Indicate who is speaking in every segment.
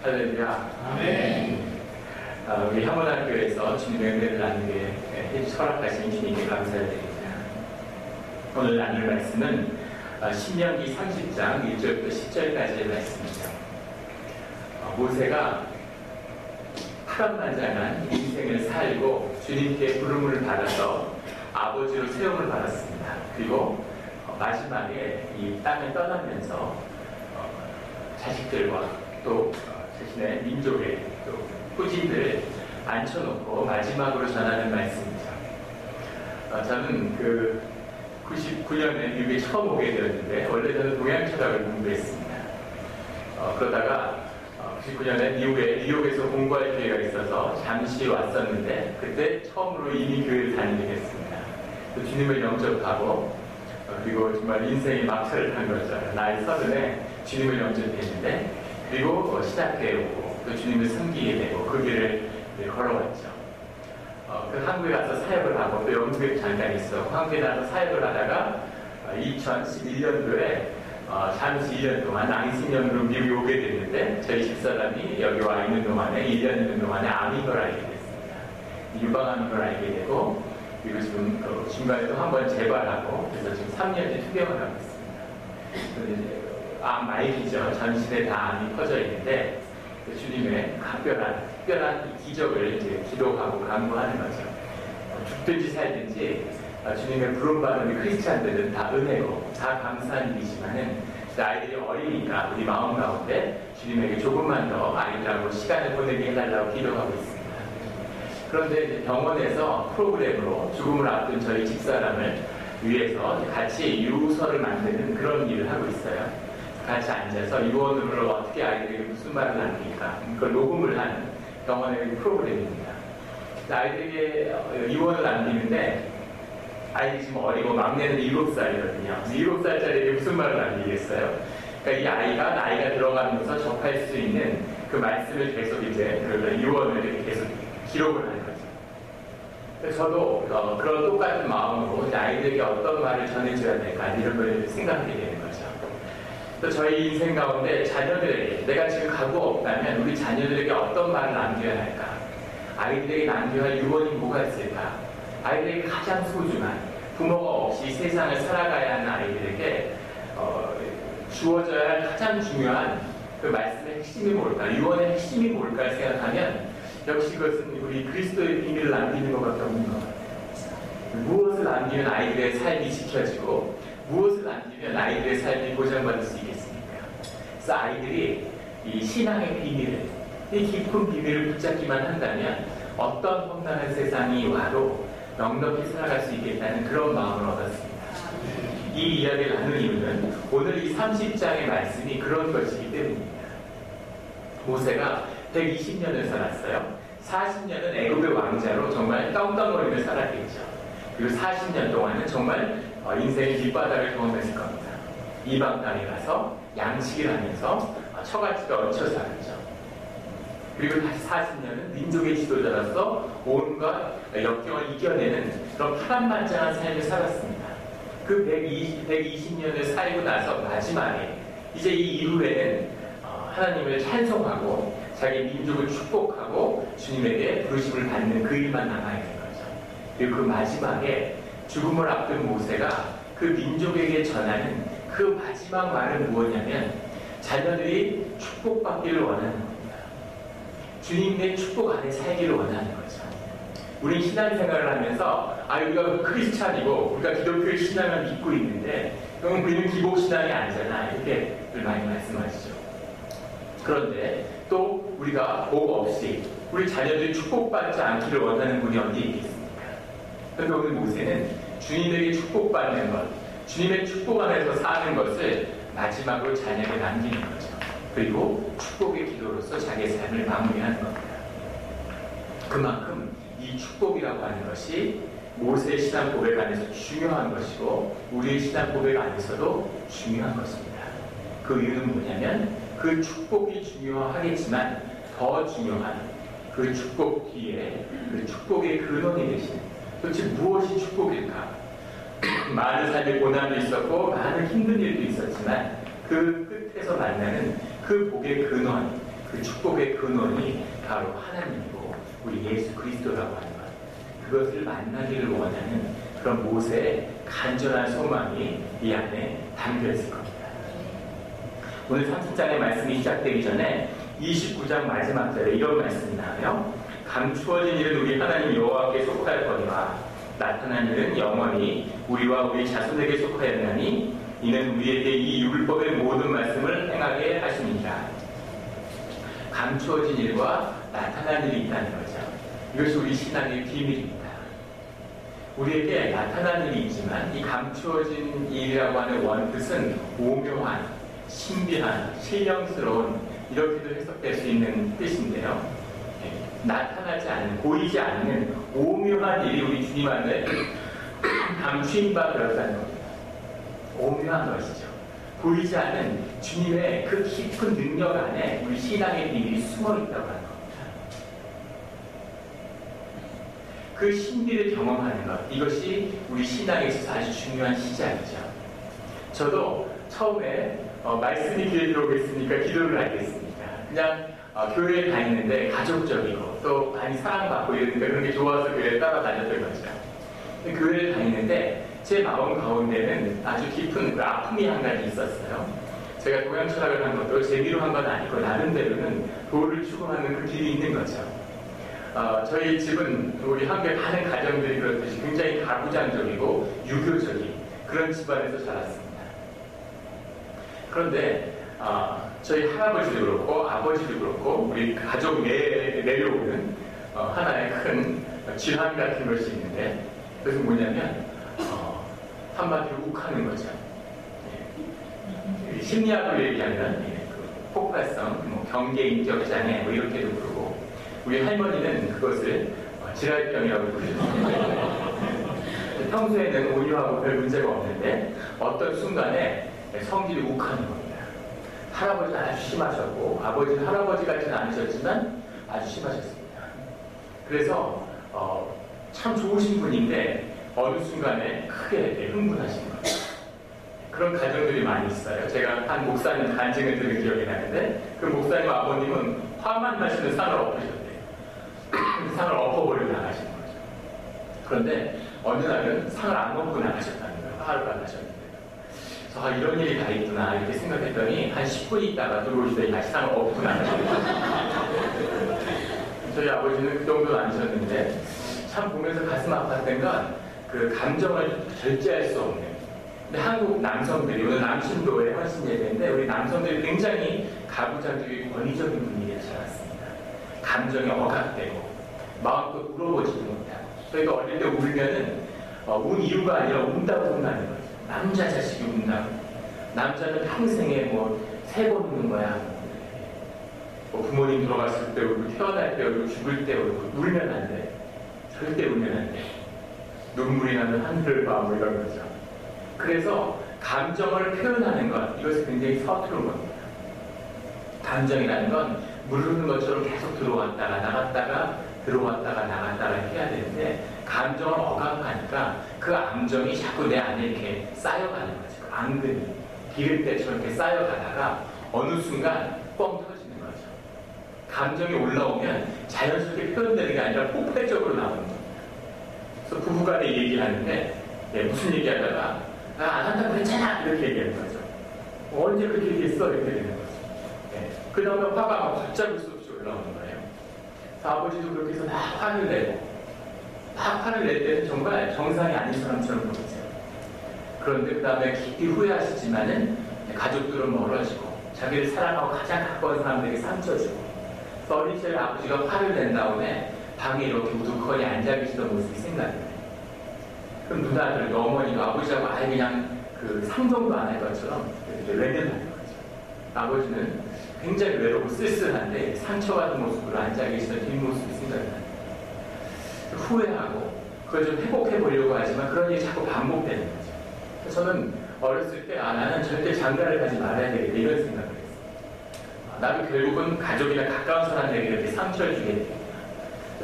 Speaker 1: 할렐루야.
Speaker 2: 아멘.
Speaker 1: 우리 향원학교에서 주님의 은혜를 나누게 허락하신 주님께 감사드립니다. 오늘 나눌 말씀은 신명기 30장 1절부터 10절까지의 말씀입니다. 모세가 파란만장한 인생을 살고 주님께 부름을 받아서 아버지로 세움을 받았습니다. 그리고 마지막에 이 땅을 떠나면서 자식들과 또 자신의 민족의 또 후진들을 앉혀놓고 마지막으로 전하는 말씀입니다. 저는 99년에 미국에 처음 오게 되었는데 원래 저는 동양철학을 공부했습니다. 그러다가 99년에 미국에 뉴욕에서 공부할 기회가 있어서 잠시 왔었는데 그때 처음으로 이민교회를 다니게 됐습니다. 또 주님을 영접하고 그리고 정말 인생이 막차를 탄 거죠. 나이 30에 주님을 영접했는데 그리고 시작해 오고 또 주님을 섬기게 되고 그 길을 걸어왔죠. 그 한국에 가서 사역을 하고 또 영국에 잠깐 있어 한국에 가서 사역을 하다가 2011년도에 잠시 1년 동안 낭신년으로 미국에 오게 됐는데 저희 집사람이 여기 와 있는 동안에 1년 있는 동안에 암인 걸 알게 됐습니다. 유방암인 걸 알게 되고 그리고 지금 중간에 또 한 번 재발하고 그래서 지금 3년째 투병을 하고 있습니다. 암 말기죠. 전신에 다 암이 퍼져 있는데 주님의 특별한 기적을 이제 기도하고 간구하는 거죠. 죽든지 살든지 주님의 부름받은 크리스찬들은 다 은혜고 다 감사한 일이지만은 아이들이 어리니까 우리 마음 가운데 주님에게 조금만 더 아이들하고 시간을 보내게 해달라고 기도하고 있습니다. 그런데 이제 병원에서 프로그램으로 죽음을 앞둔 저희 집사람을 위해서 같이 유서를 만드는 그런 일을 하고 있어요. 같이 앉아서 유언으로 어떻게 아이들에게 무슨 말을 남길까 그걸 녹음을 하는 병원의 프로그램입니다. 아이들에게 유언을 남기는데 아이들이 지금 어리고 막내는 7살이거든요. 7살짜리에게 무슨 말을 남기겠어요? 그러니까 이 아이가 나이가 들어가면서 접할 수 있는 그 말씀을 계속 이제 그 유언을 계속 기록을 하는 거죠. 그래서 저도 그런 똑같은 마음으로 이제 아이들에게 어떤 말을 전해줘야 될까 이런 걸 생각하게 되는 거죠. 또 저희 인생 가운데 자녀들에게 내가 지금 각오가 없다면 우리 자녀들에게 어떤 말을 남겨야 할까? 아이들에게 남겨야 할 유언이 뭐가 있을까? 아이들에게 가장 소중한 부모가 없이 세상을 살아가야 하는 아이들에게 주어져야 할 가장 중요한 그 말씀의 핵심이 뭘까? 유언의 핵심이 뭘까 생각하면 역시 그것은 우리 그리스도의 비밀을 남기는 것밖에 없는 것 같아요. 무엇을 남기면 아이들의 삶이 지켜지고 무엇을 남기면 아이들의 삶이 보장받을 수 있겠습니까? 그래서 아이들이 이 신앙의 비밀을, 이 깊은 비밀을 붙잡기만 한다면 어떤 험난한 세상이 와도 넉넉히 살아갈 수 있겠다는 그런 마음을 얻었습니다. 이 이야기를 나눈 이유는 오늘 이 30장의 말씀이 그런 것이기 때문입니다. 모세가 120년을 살았어요. 40년은 애굽의 왕자로 정말 떵떵거리며 살았겠죠. 그리고 40년 동안은 정말 인생의 밑바닥을 경험했을 겁니다. 이방 땅에 가서 양치기를 하면서 처갓집에 얹혀 살았죠. 그리고 다시 40년은 민족의 지도자로서 온갖 역경을 이겨내는 그런 파란만장한 삶을 살았습니다. 그 120년을 살고 나서 마지막에 이제 이 이후에는 하나님을 찬송하고 자기 민족을 축복하고 주님에게 부르심을 받는 그 일만 남아있는 거죠. 그리고 그 마지막에 죽음을 앞둔 모세가 그 민족에게 전하는 그 마지막 말은 무엇이냐면 자녀들이 축복받기를 원하는 겁니다. 주님의 축복 안에 살기를 원하는 거죠. 우리 신앙생활을 하면서 우리가 크리스찬이고 우리가 기독교의 신앙을 믿고 있는데 그럼 우리는 기복신앙이 아니잖아 이렇게 많이 말씀하시죠. 그런데 또 우리가 복 없이 우리 자녀들이 축복받지 않기를 원하는 분이 어디 있겠습니까? 그런데 오늘 모세는 주님에게 축복받는 것, 주님의 축복 안에서 사는 것을 마지막으로 자녀에게 남기는 거죠. 그리고 축복의 기도로서 자기의 삶을 마무리하는 겁니다. 그만큼 이 축복이라고 하는 것이 모세의 신앙 고백 안에서 중요한 것이고 우리의 신앙 고백 안에서도 중요한 것입니다. 그 이유는 뭐냐면 그 축복이 중요하겠지만 더 중요한 그 축복 뒤에 그 축복의 근원이 되신 도대체 무엇이 축복일까? 많은 삶의 고난도 있었고 많은 힘든 일도 있었지만 그 끝에서 만나는 그 복의 근원, 그 축복의 근원이 바로 하나님이고 우리 예수 그리스도라고 하는 것. 그것을 만나기를 원하는 그런 모세의 간절한 소망이 이 안에 담겨 있을 겁니다. 오늘 30장의 말씀이 시작되기 전에 29장 마지막 절에 이런 말씀이 나와요. 감추어진 일은 우리 하나님 여호와께 속할 거니와 나타난 일은 영원히 우리와 우리 자손에게 속하였나니 이는 우리에게 이 율법의 모든 말씀을 행하게 하십니다. 감추어진 일과 나타난 일이 있다는 거죠. 이것이 우리 신앙의 비밀입니다. 우리에게 나타난 일이 있지만 이 감추어진 일이라고 하는 원뜻은 오묘한, 신비한, 신령스러운 이렇게도 해석될 수 있는 뜻인데요. 나타나지 않는, 보이지 않는 오묘한 일이 우리 주님 안에 감추인 바 그렇다는 겁니다. 오묘한 것이죠. 보이지 않는 주님의 그 깊은 능력 안에 우리 신앙의 비밀이 숨어 있다고 하는 겁니다. 그 신비를 경험하는 것, 이것이 우리 신앙에 있어서 아주 중요한 시작이죠. 저도 처음에 말씀이 귀에 들어오겠으니까 기도를 하겠습니까? 그냥 교회에 다니는데 가족적이고 또 많이 사랑받고 이러니까 그런 게 좋아서 교회에 따라다녔던 거죠. 교회를 다니는데 제 마음 가운데는 아주 깊은 그 아픔이 한 가지 있었어요. 제가 동양 철학을 한 것도 재미로 한 건 아니고 나름대로는 도를 추구하는 그 길이 있는 거죠. 저희 집은 우리 한국의 많은 가정들이 그렇듯이 굉장히 가부장적이고 유교적인 그런 집안에서 자랐습니다. 그런데 저희 할아버지도 그렇고 아버지도 그렇고 우리 가족 내에 내려오는 하나의 큰 질환 같은 것이 있는데 그것은 뭐냐면 한마디로 욱하는 거죠. 심리학을 얘기하면 그 폭발성, 경계인격 장애 이렇게도 부르고 우리 할머니는 그것을 지랄병이라고 부르셨습니다. 평소에는 온유하고 별 문제가 없는데 어떤 순간에 성질이 욱하는 겁니다. 할아버지는 아주 심하셨고 아버지는 할아버지 같지는 않으셨지만 아주 심하셨습니다. 그래서 참 좋으신 분인데 어느 순간에 크게 흥분하신 겁니다. 그런 가정들이 많이 있어요. 제가 한 목사님 간증을 들은 기억이 나는데 그 목사님 아버님은 화만 나시는 상을 엎으셨대요. 그 상을 엎어버리고 나가신 거죠. 그런데 어느 날은 상을 안 엎고 나가셨다는 거예요. 화를 안 나셨는데. 그래서 이런 일이 다 있구나 이렇게 생각했더니 한 10분 있다가 들어오시더니 다시 상을 엎고 나가셨어요. 저희 아버지는 그 정도는 아니셨는데 참 보면서 가슴 아팠던 건 그 감정을 절제할 수 없는. 근데 한국 남성들이 오늘 남신도의 헌신 예배인데 우리 남성들이 굉장히 가부장적이고 권위적인 분위기에 자랐습니다. 감정이 억압되고 마음껏 울어보지도 못하고 저희가 어릴 때 울면은 운 이유가 아니라 운다고 혼나는 거죠. 남자 자식이 운다고. 남자는 평생에 뭐 3번 우는 거야. 뭐 부모님 돌아갔을 때 울고 태어날 때 울고 죽을 때 울고 울면 안 돼. 절대 울면 안 돼. 눈물이 나면 하늘을 봐 뭐 이런 거죠. 그래서 감정을 표현하는 것 이것이 굉장히 서투른 겁니다. 감정이라는 건 물 흐르는 것처럼 계속 들어왔다가 나갔다가 들어왔다가 나갔다가 해야 되는데 감정을 억압하니까 그 감정이 자꾸 내 안에 이렇게 쌓여가는 거죠. 앙금이 기름때처럼 이렇게 쌓여가다가 어느 순간 뻥 터지는 거죠. 감정이 올라오면 자연스럽게 표현되는 게 아니라 폭발적으로 나오는 겁니다. 그래서 부부간에 얘기하는데 무슨 얘기하다가 안 한다고 했잖아 이렇게 얘기하는 거죠. 언제 그렇게 얘기했어 이렇게 되는 거죠. 그 다음에 화가 막 걷잡을 수 없이 올라오는 거예요. 아버지도 그렇게 해서 막 화를 내고 막 화를 낼 때는 정말 정상이 아닌 사람처럼 보이죠. 그런데 그 다음에 깊이 후회하시지만은 가족들은 멀어지고 자기를 사랑하고 가장 가까운 사람들에게 상처 주고 어린 시절 아버지가 화를 낸 다음에 방에 이렇게 우두커니 앉아 계시던 모습이 생각나요. 그럼 누나들, 어머니가 아버지하고 아예 그냥 그 상종도 안 할 것처럼 외면하는 거죠. 아버지는 굉장히 외롭고 쓸쓸한데 상처받은 모습으로 앉아 계시던 뒷모습이 생각나요. 후회하고 그걸 좀 회복해 보려고 하지만 그런 일이 자꾸 반복되는 거죠. 그래서 저는 어렸을 때 나는 절대 장가를 가지 말아야 되겠다 이런 생각을 했어요. 나도 결국은 가족이나 가까운 사람에게 이렇게 상처를 주게 되겠다.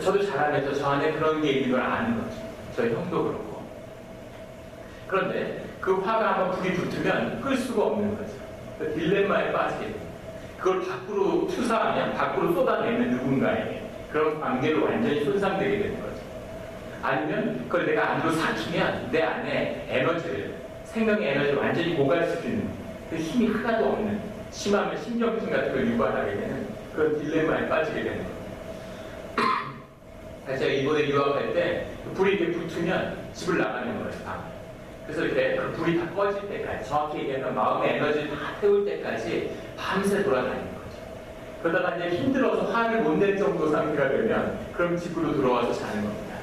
Speaker 1: 저도 자라면서 저 안에 그런 게 있는 걸 아는 거죠. 저희 형도 그렇고. 그런데 그 화가 한번 불이 붙으면 끌 수가 없는 거죠. 딜레마에 빠지게 됩니다. 그걸 밖으로 투사하면 밖으로 쏟아내는 누군가에게 그런 관계로 완전히 손상되게 되는 거죠. 아니면 그걸 내가 안으로 삭히면 내 안에 에너지를, 생명의 에너지를 완전히 고갈시키는 그 힘이 하나도 없는, 심하면 신경증 같은 걸 유발하게 되는 그런 딜레마에 빠지게 되는 거예요. 제가 일본에 유학할 때 불이 이렇게 붙으면 집을 나가는 거예요. 그래서 이렇게 그 불이 다 꺼질 때까지, 정확히 얘기하면 마음의 에너지를 다 태울 때까지 밤새 돌아다니는 거죠. 그러다가 이제 힘들어서 화를 못 낼 정도 상태가 되면 그럼 집으로 들어와서 자는 겁니다.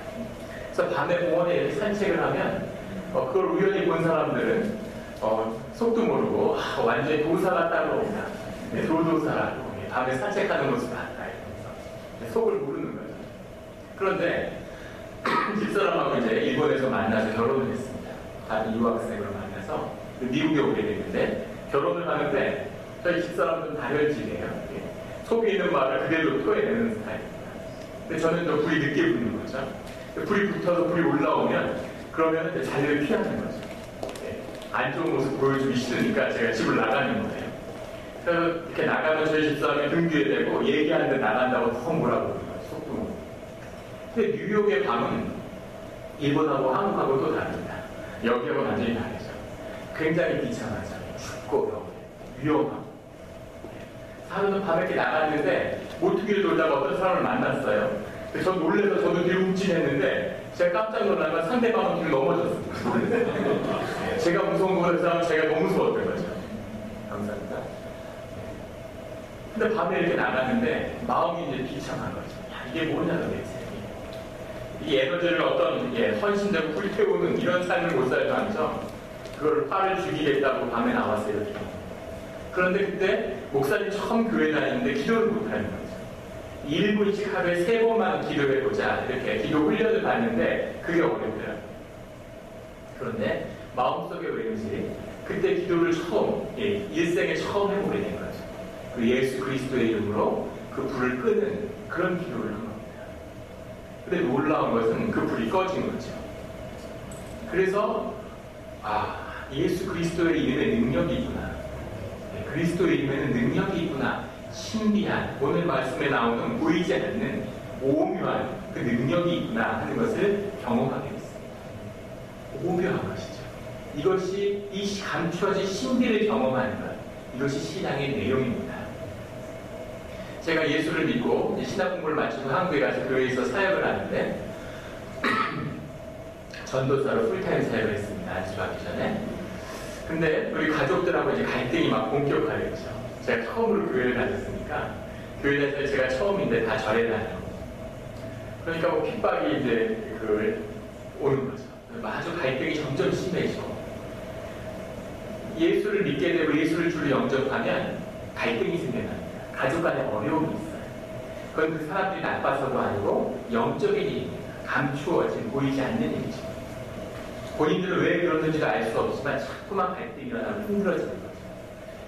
Speaker 1: 그래서 밤에 공원에 이렇게 산책을 하면 그걸 우연히 본 사람들은 속도 모르고 완전히 도사가 따로 온다. 도도사라고 밤에 산책하는 모습 봤다 이러면서 속을 모르는 거죠. 그런데 집사람하고 이제 일본에서 만나서 결혼을 했습니다. 다른 유학생으로 만나서 미국에 오게 됐는데 결혼을 하는데 저희 집사람은 좀 다혈질이에요. 속에 있는 말을 그대로 토해내는 스타일입니다. 근데 저는 좀 불이 늦게 붙는 거죠. 불이 붙어서 불이 올라오면 그러면 이제 자리를 피하는 거죠. 안 좋은 모습 보여주기 싫으니까 제가 집을 나가는 거예요. 그래서 이렇게 나가면 저희 집사람이 등 뒤에 대고 얘기하는데 나간다고 더 뭐라고 그러는 거예요. 속도 모르고. 근데 뉴욕의 밤은 일본하고 한국하고 또 다릅니다. 여기하고 완전히 다르죠. 굉장히 비참하죠. 춥고 위험하고. 하루는 밤에 이렇게 나갔는데 모퉁이를 돌다가 어떤 사람을 만났어요. 저 놀래서 저도 뒤로 훔치했는데 제가 깜짝 놀란 건 상대방은 뒤로 넘어졌습니다. 제가 무서운 거라서 제가 너무 무서웠던 거죠. 감사합니다. 근데 밤에 이렇게 나갔는데 마음이 이제 비참한 거죠. 야, 이게 뭐냐 도대체. 이 에너지를 어떤 헌신되고 불태우는 이런 삶을 못 살면서 그걸 화를 죽이겠다고 밤에 나왔어요. 그런데 그때 목사님 처음 교회 다니는데 기도를 못하는 거죠. 1분씩 하루에 3번만 기도해보자 이렇게 기도 훈련을 받는데 그게 어렵더라고요. 그런데 마음속에 왠지 그때 기도를 처음, 일생에 처음 해보게 된 거죠. 그 예수 그리스도의 이름으로 그 불을 끄는 그런 기도를 한 겁니다. 근데 놀라운 것은 그 불이 꺼진 거죠. 그래서 예수 그리스도의 이름에 능력이 있구나. 그리스도의 이름에는 능력이 있구나. 신비한, 오늘 말씀에 나오는 보이지 않는 오묘한 그 능력이 있구나 하는 것을 경험하게 됐습니다. 오묘한 것이죠. 이것이 이 감추어진 신비를 경험하는 것, 이것이 신앙의 내용입니다. 제가 예수를 믿고 신학 공부를 마치고 한국에 가서 교회에서 사역을 하는데 전도사로 풀타임 사역을 했습니다. 안수하기 전에. 근데 우리 가족들하고 이제 갈등이 막 본격화됐죠. 제가 처음으로 교회를 다녔으니까 교회 다닐 때 제가 처음인데 다 절에 다녀요. 그러니까 뭐 핍박이 이제 오는 거죠. 아주 갈등이 점점 심해지고 예수를 믿게 되고 예수를 주로 영접하면 갈등이 생겨납니다. 가족 간에 어려움이 있어요. 그건 그 사람들이 나빠서도 아니고 영적인 일입니다. 감추어진 보이지 않는 일이죠. 본인들은 왜 그러는지도 알 수 없지만 자꾸만 갈등이 일어나면 힘들어지는 거죠.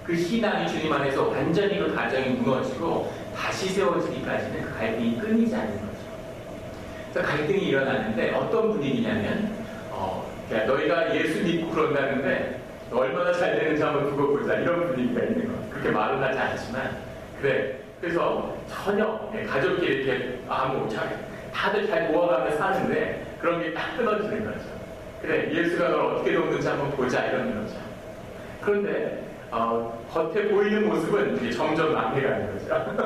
Speaker 1: 그 신앙이 주님 안에서 완전히 그 가정이 무너지고 다시 세워지기까지는 그 갈등이 끊이지 않는 거죠. 그래서 갈등이 일어나는데 어떤 분위기냐면 너희가 예수 믿고 그런다는데 얼마나 잘 되는지 한번 두고 보자 이런 분위기가 있는 거예요. 그렇게 말은 하지 않지만 그래. 그래서 전혀 가족끼리 이렇게 다들 잘 모아가며 사는데 그런 게 딱 끊어지는 거죠. 그래, 예수가 널 어떻게 돕는지 한번 보자 이런 거죠. 그런데 겉에 보이는 모습은 이게 점점 망해가는 거죠.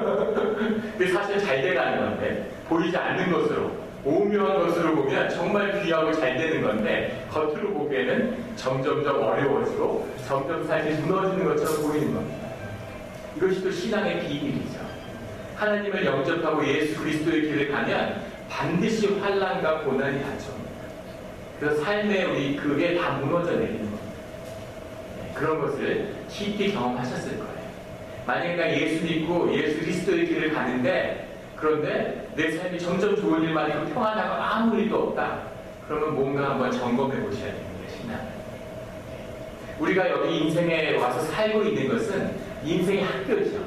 Speaker 1: 그게 사실 잘 돼가는 건데 보이지 않는 것으로 오묘한 것으로 보면 정말 귀하고 잘 되는 건데 겉으로 보기에는 점점점 어려워지고 점점 삶이 무너지는 것처럼 보이는 겁니다. 이것이 또 신앙의 비밀이죠. 하나님을 영접하고 예수 그리스도의 길을 가면 반드시 환난과 고난이 닥쳐옵니다. 그래서 삶에 우리 그게 다 무너져 내리는 겁니다. 그런 것을 깊이 경험하셨을 거예요. 만약에 내가 예수 믿고 예수 그리스도의 길을 가는데 그런데 내 삶이 점점 좋은 일만 있고 평안하고 아무 일도 없다. 그러면 뭔가 한번 점검해 보셔야 됩니다. 신앙. 우리가 여기 인생에 와서 살고 있는 것은 인생의 학교죠.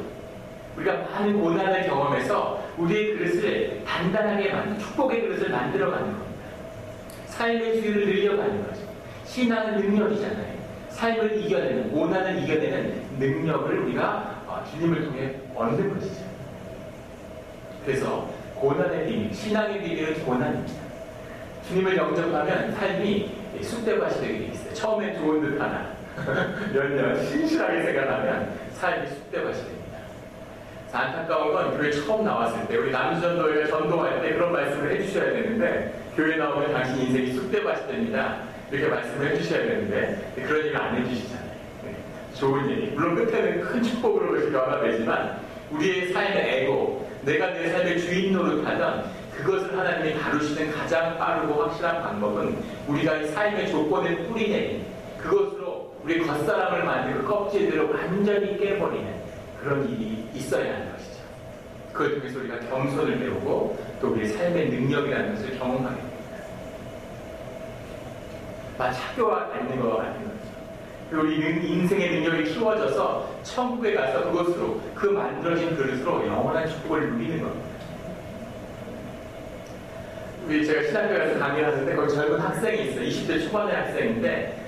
Speaker 1: 우리가 많은 고난을 경험해서 우리의 그릇을 단단하게 축복의 그릇을 만들어가는 겁니다. 삶의 수위를 늘려가는 거죠. 신앙은 능력이잖아요. 삶을 이겨내는, 고난을 이겨내는 능력을 우리가 주님을 통해 얻는 것이죠. 그래서 고난의 비밀, 신앙의 비밀은 고난입니다. 주님을 영접하면 삶이 쑥대밭이 되게 돼 있어요. 처음엔 좋은 듯 하나 몇 년 신실하게 생각하면 삶이 쑥대밭이 됩니다. 안타까운 건 교회 처음 나왔을 때 우리 남전도회 전도할 때 그런 말씀을 해주셔야 되는데 교회 나오면 당신 인생이 쑥대밭이 됩니다. 이렇게 말씀을 해주셔야 되는데 그런 얘기를 안 해주시잖아요. 좋은 얘기. 물론 끝에는 큰 축복으로 변화되지만 우리의 삶의 에고, 내가 내 삶의 주인 노릇하던 그것을 하나님이 다루시는 가장 빠르고 확실한 방법은 우리가 이 삶의 조건을 뿌리내린 그것으로 우리 겉사람을 만들고 껍질들을 완전히 깨버리는 그런 일이 있어야 하는 것이죠. 그걸 통해서 우리가 겸손을 배우고 또 우리의 삶의 능력이라는 것을 경험하게 됩니다. 마치 학교와 닮는 것 같은 거죠. 우리 인생의 능력이 키워져서 천국에 가서 그것으로 그 만들어진 그릇으로 영원한 축복을 누리는 겁니다. 제가 신학교에 가서 강의하는데 거기 젊은 학생이 있어요. 20대 초반의 학생인데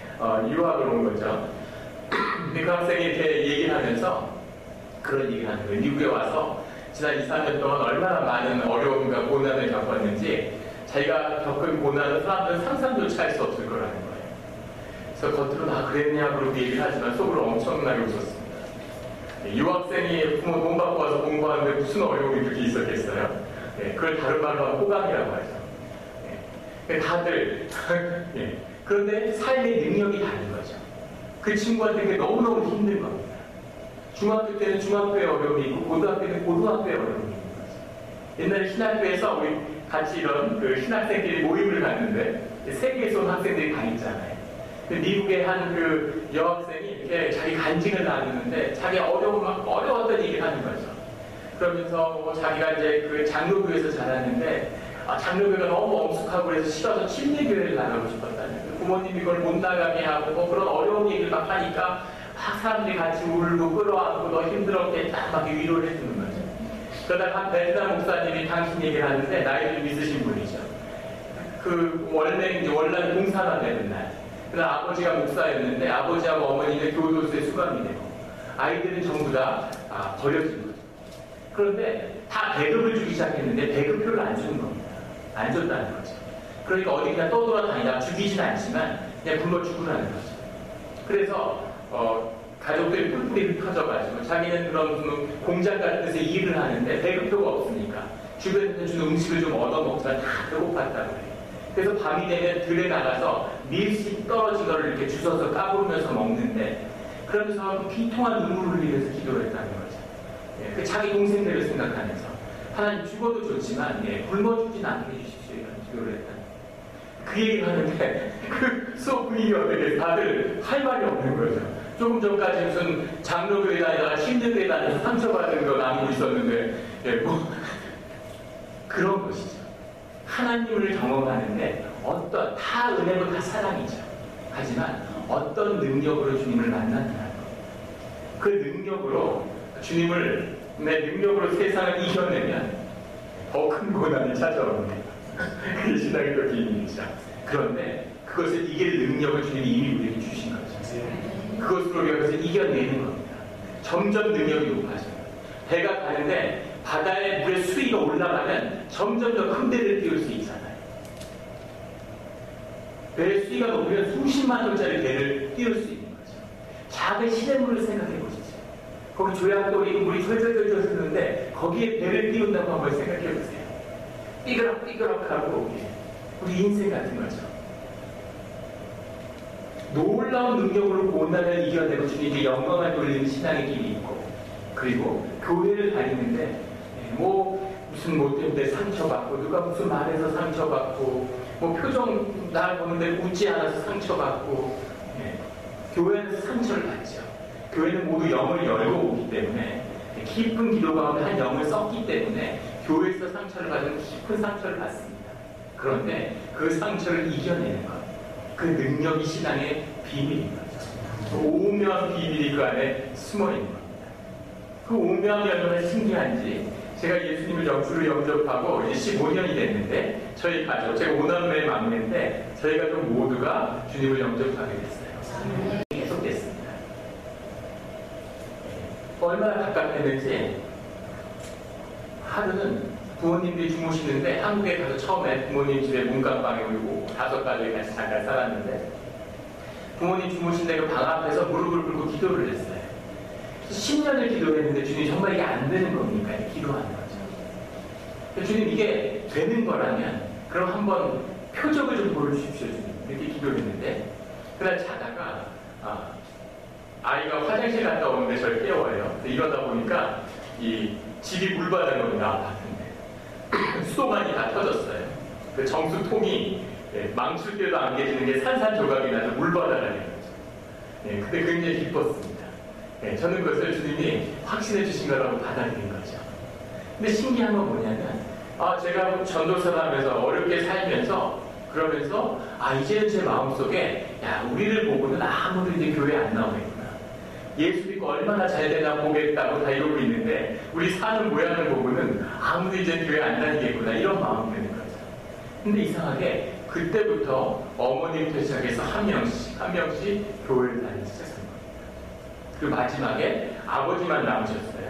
Speaker 1: 유학을 온 거죠. 근데 그 학생이 이렇게 얘기를 하면서 그런 얘기를 하는 거예요. 미국에 와서 지난 2, 3년 동안 얼마나 많은 어려움과 고난을 겪었는지 자기가 겪은 고난은 사람들은 상상조차 할 수 없을 거라는 거예요. 그래서 겉으로 다 그랬냐 그렇게 얘기를 하지만 속으로 엄청나게 웃었습니다. 유학생이 부모 돈 받고 와서 공부하는데 무슨 어려움이 그렇게 있었겠어요? 그걸 다른 말로 하면 호강이라고 하죠. 다들 그런데 삶의 능력이 다른 거죠. 그 친구한테 그게 너무너무 힘든 겁니다. 중학교 때는 중학교의 어려움이 있고 고등학교 때는 고등학교의 어려움이 있는 거죠. 옛날에 신학교에서 우리 같이 이런 그 신학생끼리 모임을 갔는데 세계에서 온 학생들이 다 있잖아요. 미국의 한 그 여학생이 이렇게 자기 간증을 나누는데 자기 어려웠던 얘기를 하는 거죠. 그러면서 뭐 자기가 이제 그 장로교에서 자랐는데 장로교가 너무 엄숙하고 그래서 싫어서 침례교회를 나가고 싶었다는 거예요. 부모님이 그걸 못 나가게 하고 뭐 그런 어려운 얘기를 막 하니까 막 사람들이 같이 울고 끌어안고 너 힘들었겠다 막 위로를 해주는 거죠. 그러다가 한 벤다 목사님이 당신 얘기를 하는데 나이 좀 있으신 분이죠. 그 월남 공사가 되는 날 그날 아버지가 목사였는데 아버지하고 어머니는 교도소에 수감이 되고 아이들은 전부 다 버려진 거죠. 그런데 다 배급을 주기 시작했는데 배급표를 안 주는 겁니다. 안 줬다는 거죠. 그러니까 어디 그냥 떠돌아다니다 죽이진 않지만 그냥 굶어 죽으라는 거죠. 그래서 가족들이 뿔뿔이 흩어져가지고 자기는 그런 공장 같은 데서 일을 하는데 배급표가 없으니까 주변에서 주는 음식을 좀 얻어먹자 다 배고팠다고 해요. 그래서 밤이 되면 들에 나가서 밀씩 떨어진 거를 이렇게 주워서 까부르면서 먹는데 그러면서 비통한 눈물을 흘리면서 기도를 했다는 거죠. 그 자기 동생들을 생각하면서 하나님 죽어도 좋지만 굶어 죽진 않게 해주십시오 이런 기도를 했다는 거예요. 그 얘기를 하는데 그 수업 분위기가 어떻게 다들 할 말이 없는 거죠. 조금 전까지 무슨 장로교회 다니다가 신대교회 다니면서 상처받은 거 나누고 있었는데 뭐 그런 것이죠. 하나님을 경험하는데 다 은혜고 다 사랑이죠. 하지만 어떤 능력으로 주님을 만났느냐는 것. 그 능력으로 주님을 내 능력으로 세상을 이겨내면 더 큰 고난이 찾아옵니다. 그게 신앙의 또 비밀이죠. 그런데 그것을 이길 능력을 주님이 이미 우리에게 주신 거죠. 그것으로 우리가 그것을 이겨내는 겁니다. 점점 능력이 높아져요. 배가 가는데 바다의 물의 수위가 올라가면 점점 더 큰 배를 띄울 수 있잖아요. 배의 수위가 높으면 수십만 톤짜리 배를 띄울 수 있는 거죠. 작은 시냇물을 생각해 보시죠. 거기 조약돌이 물이 철철철철 흐르는데 거기에 배를 띄운다고 한번 생각해 보세요. 삐그럭삐그럭하고 우리 인생 같은 거죠. 놀라운 능력으로 고난을 이겨내고 주님께 영광을 돌리는 신앙의 길이 있고 그리고 교회를 다니는데 뭐 무슨 뭐 때문에 상처받고 누가 무슨 말해서 상처받고 뭐 표정 날 보는데 웃지 않아서 상처받고 교회에서 상처를 받죠. 교회는 모두 영을 열고 오기 때문에 깊은 기도 가운데 한 영을 썼기 때문에 교회에서 상처를 받으면 깊은 상처를 받습니다. 그런데 그 상처를 이겨내는 것, 그 능력이 신앙의 비밀인 거죠. 그 오묘한 비밀이 그 안에 숨어 있는 겁니다. 그 오묘함이 얼마나 신기한지 제가 예수님을 주로 영접하고 이제 15년이 됐는데 저희 가족, 제가 5남매 막내인데 저희 가족 모두가 주님을 영접하게 됐어요. 계속 됐습니다. 얼마나 가깝게 생각했는지 하루는 부모님들이 주무시는데 한국에 가서 처음에 부모님 집에 문간방에 오고 5가족이 같이 잠깐 살았는데 부모님 주무신데 그 방 앞에서 무릎을 꿇고 기도를 했어요. 10년을 기도했는데 주님 정말 이게 안 되는 겁니까? 기도하는 거죠. 주님 이게 되는 거라면 그럼 한번 표적을 좀 보여주십시오 주님. 이렇게 기도했는데 그날 자다가 아이가 화장실 갔다 오는데 저를 깨워요. 이러다 보니까 이 집이 물바다거든요. 아파트인데 수도관이 다 터졌어요. 그 정수통이 망칠 때도 안 깨지는 게 산산조각이 나서 물바다가 된 거죠. 그때 굉장히 기뻤습니다. 저는 그것을 주님이 확신해 주신 거라고 받아들인 거죠. 근데 신기한 건 뭐냐면 제가 전도사를 하면서 어렵게 살면서 그러면서 이제는 제 마음속에 우리를 보고는 아무도 이제 교회 안 나오겠구나. 예수 믿고 얼마나 잘 되나 보겠다고 다 이러고 있는데 우리 사는 모양을 보고는 아무도 이제 교회 안 다니겠구나 이런 마음이 드는 거죠. 근데 이상하게 그때부터 어머니부터 시작해서 한 명씩 교회를 다니기 시작한 겁니다. 그리고 마지막에 아버지만 남으셨어요.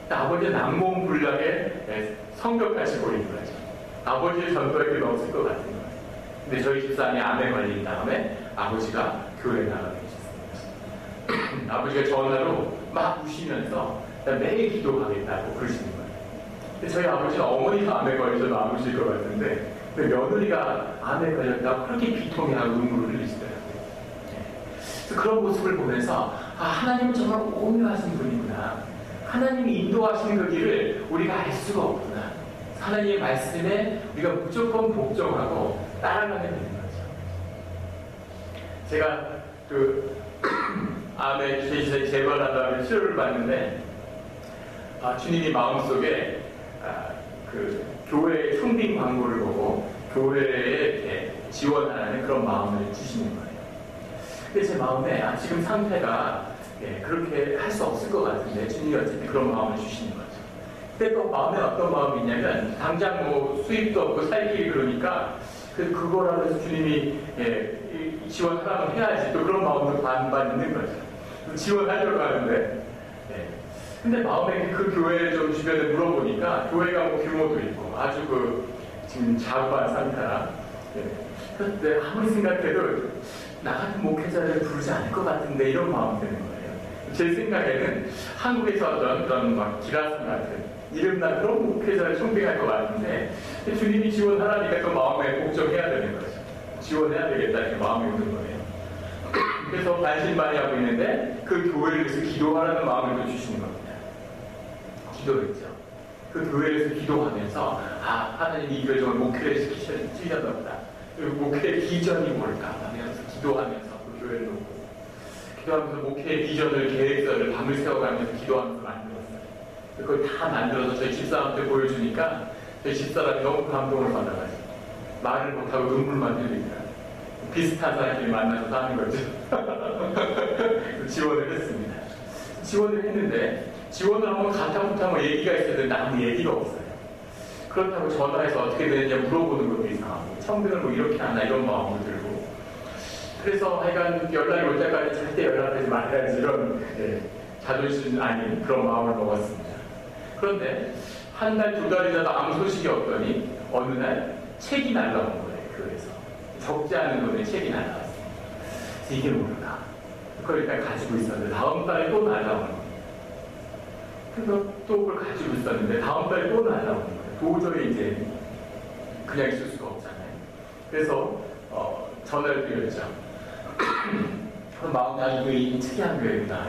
Speaker 1: 아버지는 남몽불락에 성벽같이 보이는 거죠. 아버지의 전도할 게 없을 것 같은 거예요. 근데 저희 집사람이 암에 걸린 다음에 아버지가 교회에 나가게 되셨습니다. 아버지가 전화로 막 우시면서 매일 기도하겠다고 그러시는 거예요. 근데 저희 아버지는 어머니가 암에 걸리셔도 안 우실 것 같은데 근데 며느리가 암에 걸렸다고 그렇게 비통해하고 눈물을 흘리시더라고요. 그래서 그런 모습을 보면서 하나님은 정말 오묘하신 분이구나. 하나님이 인도하시는 그 길을 우리가 알 수가 없구나. 하나님의 말씀에 우리가 무조건 복종하고 따라가게 되는 거죠. 제가 암에 재발한 다음에 치료를 받는데 주님이 마음속에 교회 총빙 광고를 보고 교회에 지원하라는 그런 마음을 주시는 거예요. 근데 제 마음에 지금 상태가 그렇게 할 수 없을 것 같은데 주님이 어쨌든 그런 마음을 주시는 거죠. 근데 또 마음에 어떤 마음이 있냐면 당장 수입도 없고 살 길이 그러니까 그거라도 해서 주님이 지원하라면 해야지 또 그런 마음도 반반 있는 거죠. 지원하려고 하는데 근데 마음에 그 교회 좀 주변에 물어보니까 교회가 규모도 있고 아주 지금 자부한 상태라 그런데 아무리 생각해도 나 같은 목회자를 부르지 않을 것 같은데 이런 마음이 드는 거예요. 제 생각에는 한국에서 어떤 막 기라성 같은 이름난 그런 목회자를 총빙할 것 같은데 주님이 지원하라니까 그 마음에 복종해야 되는 거죠. 지원해야 되겠다 이렇게 마음이 오는 거예요. 그래서 반신반의하고 있는데 그 교회를 위해서 기도하라는 마음을 또 주시는 겁니다. 기도했죠. 그 교회에서 기도하면서 하나님 이 교회 정말 목회를 시키셨다. 그리고 목회의 비전이 뭘까 하면서 기도하면서 그 교회를 놓고 기도하면서 목회의 비전을 계획서를 밤을 새워가면서 기도하면서 만들었어요. 그걸 다 만들어서 저희 집사람한테 보여주니까 저희 집사람이 너무 감동을 받아가지고 말을 못하고 눈물만 흘리더라고요. 비슷한 사람들이 만나서 하는 거죠. 지원을 했습니다. 지원을 했는데 지원을 하면 가타부타 얘기가 있어야 되는데 아무 얘기가 없어요. 그렇다고 전화해서 어떻게 되느냐 물어보는 것도 이상하고 청등을 이렇게 하나 이런 마음을 들고 그래서 하여간 연락이 올 때까지 절대 연락하지 말아야지 이런 자존심 아닌 그런 마음을 먹었습니다. 그런데 한 달, 2달이 지나도 아무 소식이 없더니 어느 날 책이 날라온 거예요. 교회에서. 적지 않은 돈의 책이 날라왔어요. 이게 뭘까? 그걸 일단 가지고 있었는데 다음 달에 또 날라오는 거예요. 그래서 또 그걸 가지고 있었는데 다음 달에 또 날라오는 거예요. 도저히 이제 그냥 있을 수가 없잖아요. 그래서 전화를 드렸죠. 그런 마음이 이게 특이한 교회구나.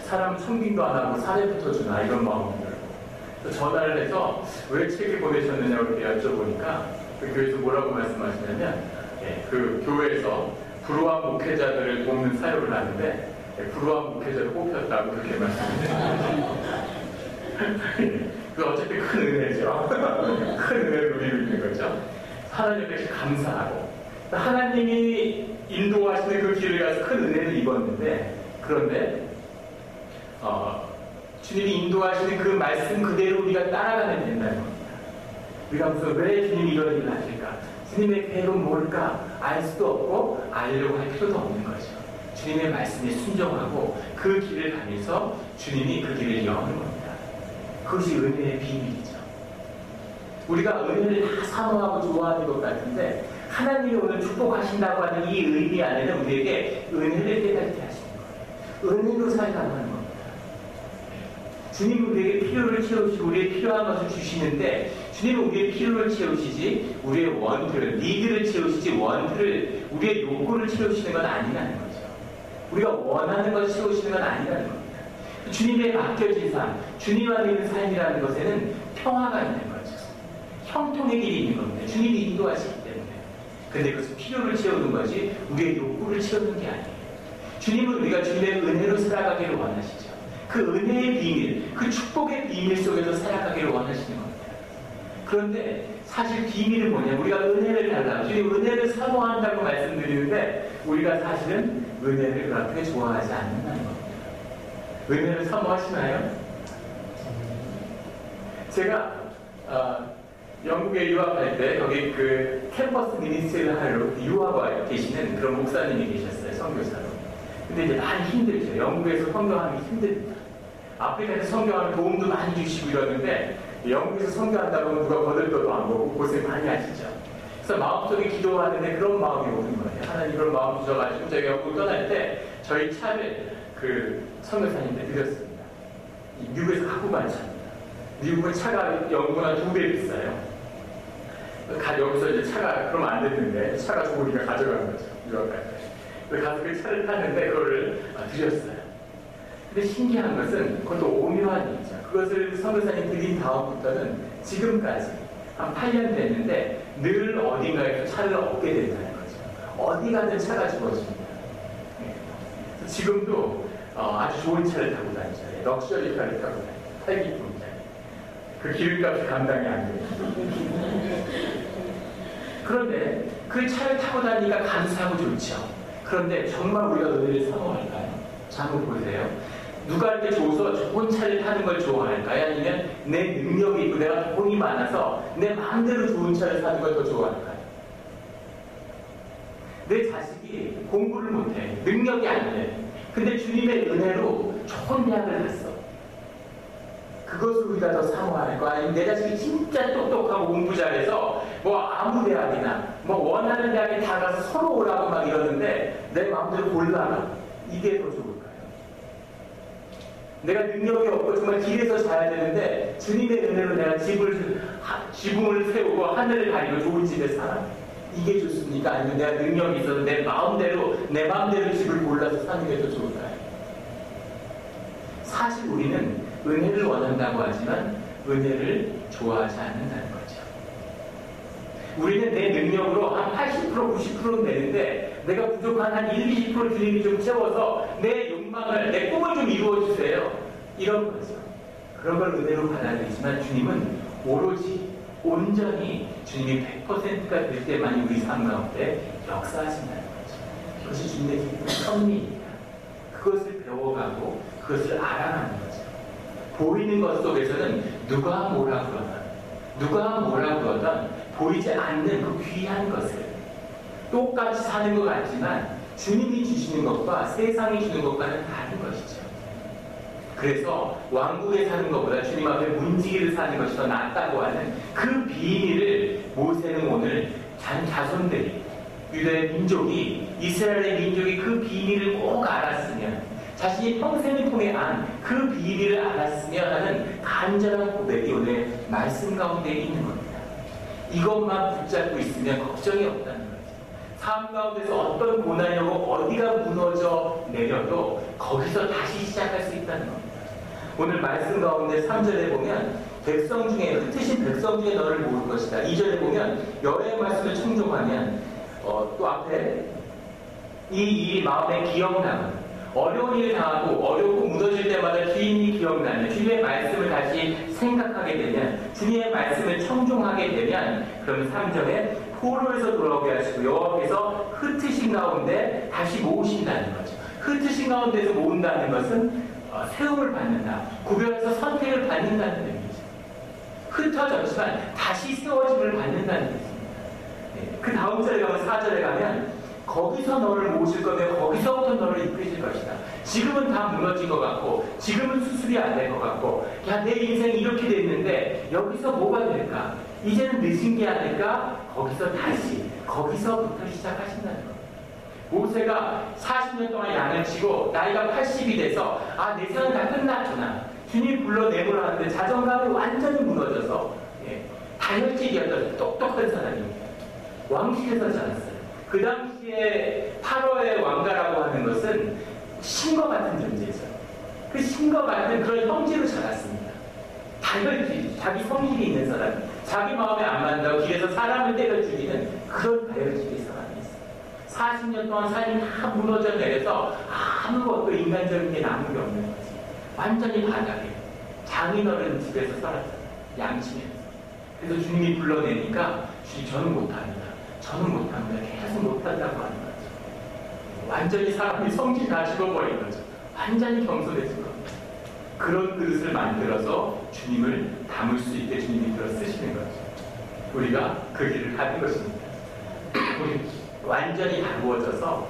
Speaker 1: 사람 청빙도 안 하고 사례부터 주나 이런 마음이 들고 그래서 전화를 해서 왜 책을 보내셨느냐고 이렇게 여쭤보니까 그 교회에서 뭐라고 말씀하시냐면 그 교회에서 불우한 목회자들을 돕는 사역을 하는데 불우한 목회자를 뽑혔다고 그렇게 말씀하셨어요. 그 어쨌든 큰 은혜죠. 큰 은혜를 누리고 있는 거죠. 하나님께 감사하고 하나님이 인도하시는 그 길을 가서 큰 은혜를 입었는데 그런데 주님이 인도하시는 그 말씀 그대로 우리가 따라가면 된다는 겁니다. 우리가 무슨 왜 주님이 이런 일을 하실까? 주님의 계획은 뭘까? 알 수도 없고 알려고 할 필요도 없는 거죠. 주님의 말씀에 순종하고 그 길을 가면서 주님이 그 길을 여는 겁니다. 그것이 은혜의 비밀이죠. 우리가 은혜를 다 사모하고 좋아하는 것 같은데 하나님이 오늘 축복하신다고 하는 이 의미 안에는 우리에게 은혜를 깨닫게 하시는 거예요. 은혜로 살라고 하는 겁니다. 주님은 우리에게 필요를 채우시고 우리의 필요한 것을 주시는데 주님은 우리의 필요를 채우시지 우리의 원트를, 니드를 채우시지 원트를, 우리의 욕구를 채우시는 건 아니라는 거죠. 우리가 원하는 것을 채우시는 건 아니라는 겁니다. 주님의 맡겨진 삶, 주님 안에 있는 삶이라는 것에는 평화가 있는 거죠. 형통의 길이 있는 겁니다. 주님이 인도하시기 때문에. 근데 그것은 필요를 채우는 거지 우리의 욕구를 채우는 게 아니에요. 주님은 우리가 주님의 은혜로 살아가기를 원하시죠. 그 은혜의 비밀, 그 축복의 비밀 속에서 살아가기를 원하시는 겁니다. 그런데 사실 비밀은 뭐냐? 우리가 은혜를 달라고, 주님 은혜를 사모한다고 말씀드리는데 우리가 사실은 은혜를 그렇게 좋아하지 않는다는 겁니다. 은혜를 사모하시나요? 제가 영국에 유학할 때 거기 그 캠퍼스 미니스트리를 하러 유학와 계시는 그런 목사님이 계셨어요. 선교사로. 근데 이제 많이 힘들죠. 영국에서 선교하기 힘듭니다. 아프리카에서 선교하면 도움도 많이 주시고 이러는데 영국에서 선교한다고 하면 누가 거들떠도 안 보고 고생 많이 하시죠. 그래서 마음속에 기도하는데 그런 마음이 오는 거예요. 하나님 그런 마음 주셔가지고 저희가 영국 떠날 때 저희 차를 그 선교사님한테 드렸습니다. 미국에서 갖고 간 차입니다. 미국은 차가 영국은 한 2배 비싸요. 여기서 이제 차가 그러면 안 됐는데 차가 좋으니까 가져간 거죠. 유학 갈 때. 가서 그 차를 탔는데 그거를 드렸어요. 근데 신기한 것은 그것도 오묘한 일이죠. 그것을 선교사님 드린 다음부터는 지금까지 한 8년 됐는데 늘 어딘가에서 차를 얻게 된다는 거죠. 어디 가든 차가 주어집니다. 지금도 아주 좋은 차를 타고 다니죠. 럭셔리 카를 타고 다니죠. 8기통짜리. 그 기름값이 감당이 안 돼요. 그런데 그 차를 타고 다니니까 감사하고 좋죠. 그런데 정말 우리가 은혜를 사모할까요? 자, 한번 보세요. 누가 이렇게 줘서 좋은 차를 타는 걸 좋아할까요? 아니면 내 능력이 있고 내가 돈이 많아서 내 마음대로 좋은 차를 사는 걸 더 좋아할까요? 내 자식이 공부를 못해. 능력이 안 돼. 근데 주님의 은혜로 좋은 대학을 갔어. 그것을 우리가 더 사모할 거 아니면 내 자식이 진짜 똑똑하고 공부 잘해서 뭐 아무 대학이나 뭐 원하는 대학에 다 가서 서로 오라고 막 이러는데 내 마음대로 골라라. 이게 더 좋을까요? 내가 능력이 없고 정말 길에서 자야 되는데 주님의 은혜로 내가 지붕을 세우고 하늘을 가리고 좋은 집에 살아. 이게 좋습니까? 아니면 내가 능력이 있어서 내 마음대로 집을 골라서 사는 게 더 좋을까요? 사실 우리는 은혜를 원한다고 하지만 은혜를 좋아하지 않는다는 거죠. 우리는 내 능력으로 한 80%, 90%는 되는데 내가 부족한 한 1, 20% 주님이 좀 채워서 내 욕망을, 내 꿈을 좀 이루어주세요. 이런 거죠. 그런 걸 은혜로 받아들이지만 주님은 오로지 온전히 주님이 100%가 될 때만이 우리 삶 가운데 역사하신다는 거죠. 그것이 주님의 깊은 섭리입니다. 그것을 배워가고 그것을 알아가는 거죠. 보이는 것 속에서는 누가 뭐라 그러든 보이지 않는 그 귀한 것을 똑같이 사는 것 같지만 주님이 주시는 것과 세상이 주는 것과는 다른 것이죠. 그래서 왕국에 사는 것보다 주님 앞에 문지기를 사는 것이 더 낫다고 하는 그 비밀을 모세는 오늘 자손들이, 유다의 민족이, 이스라엘의 민족이 그 비밀을 꼭 알았으면, 자신이 평생을 통해 안 그 비밀을 알았으면 하는 간절한 고백이 오늘 말씀 가운데 있는 겁니다. 이것만 붙잡고 있으면 걱정이 없다는 거죠. 삶 가운데서 어떤 고난이 오고 어디가 무너져 내려도 거기서 다시 시작할 수 있다는 겁니다. 오늘 말씀 가운데 3절에 보면 백성 중에, 흩으신 백성 중에 너를 모을 것이다. 2절에 보면 여호와의 말씀을 청종하면 또 앞에 이 일이 마음에 기억나면, 어려운 일을 당하고 어렵고 무너질 때마다 주님이 기억나면, 주님의 말씀을 다시 생각하게 되면, 주님의 말씀을 청종하게 되면, 그러면 3절에 포로에서 돌아오게 하시고 여호와께서 흩으신 가운데 다시 모으신다는 거죠. 흩으신 가운데서 모은다는 것은 세움을 받는다, 구별해서 선택을 받는다는 의미죠. 흩어졌지만 다시 세워짐을 받는다는 뜻입니다. 그 다음 절에 가면 4절에 가면 거기서 너를 모실 거며 거기서부터 너를 이끌어줄 것이다. 지금은 다 무너진 것 같고 지금은 수습이 안 될 것 같고 야, 내 인생이 이렇게 됐는데 여기서 뭐가 될까? 이제는 늦은 게 아닐까? 거기서 다시 거기서부터 시작하신다는 거예요. 모세가 40년 동안 양을 치고 나이가 80이 돼서 아, 내 생은 다 끝났구나. 주님 불러내보라 하는데 자존감이 완전히 무너져서 다혈질이었던 똑똑한 사람입니다. 왕실에서 자랐어요. 그 당시에 파로의 왕가라고 하는 것은 신과 같은 존재죠. 그 신과 같은 그런 형제로 자랐습니다. 다혈질, 자기 성질이 있는 사람, 자기 마음에 안 맞는다고 길에서 사람을 때려 죽이는 그런 다혈질의 사람이 있어요. 40년 동안 삶이 다 무너져 내려서 아무것도 인간적인 게 남은 게 없는 거지. 완전히 바닥에 장인어른 집에서 살았어요. 양치면서. 그래서 주님이 불러내니까 주님 저는 못합니다. 저는 못합니다. 계속 못한다고 하는 거죠. 완전히 사람이 성질 다 죽어버린 거죠. 완전히 겸손해진 겁니다. 그런 그릇을 만들어서 주님을 담을 수 있게 주님이 들어 쓰시는 거죠. 우리가 그 길을 가는 것입니다. 우리 완전히 다루어져서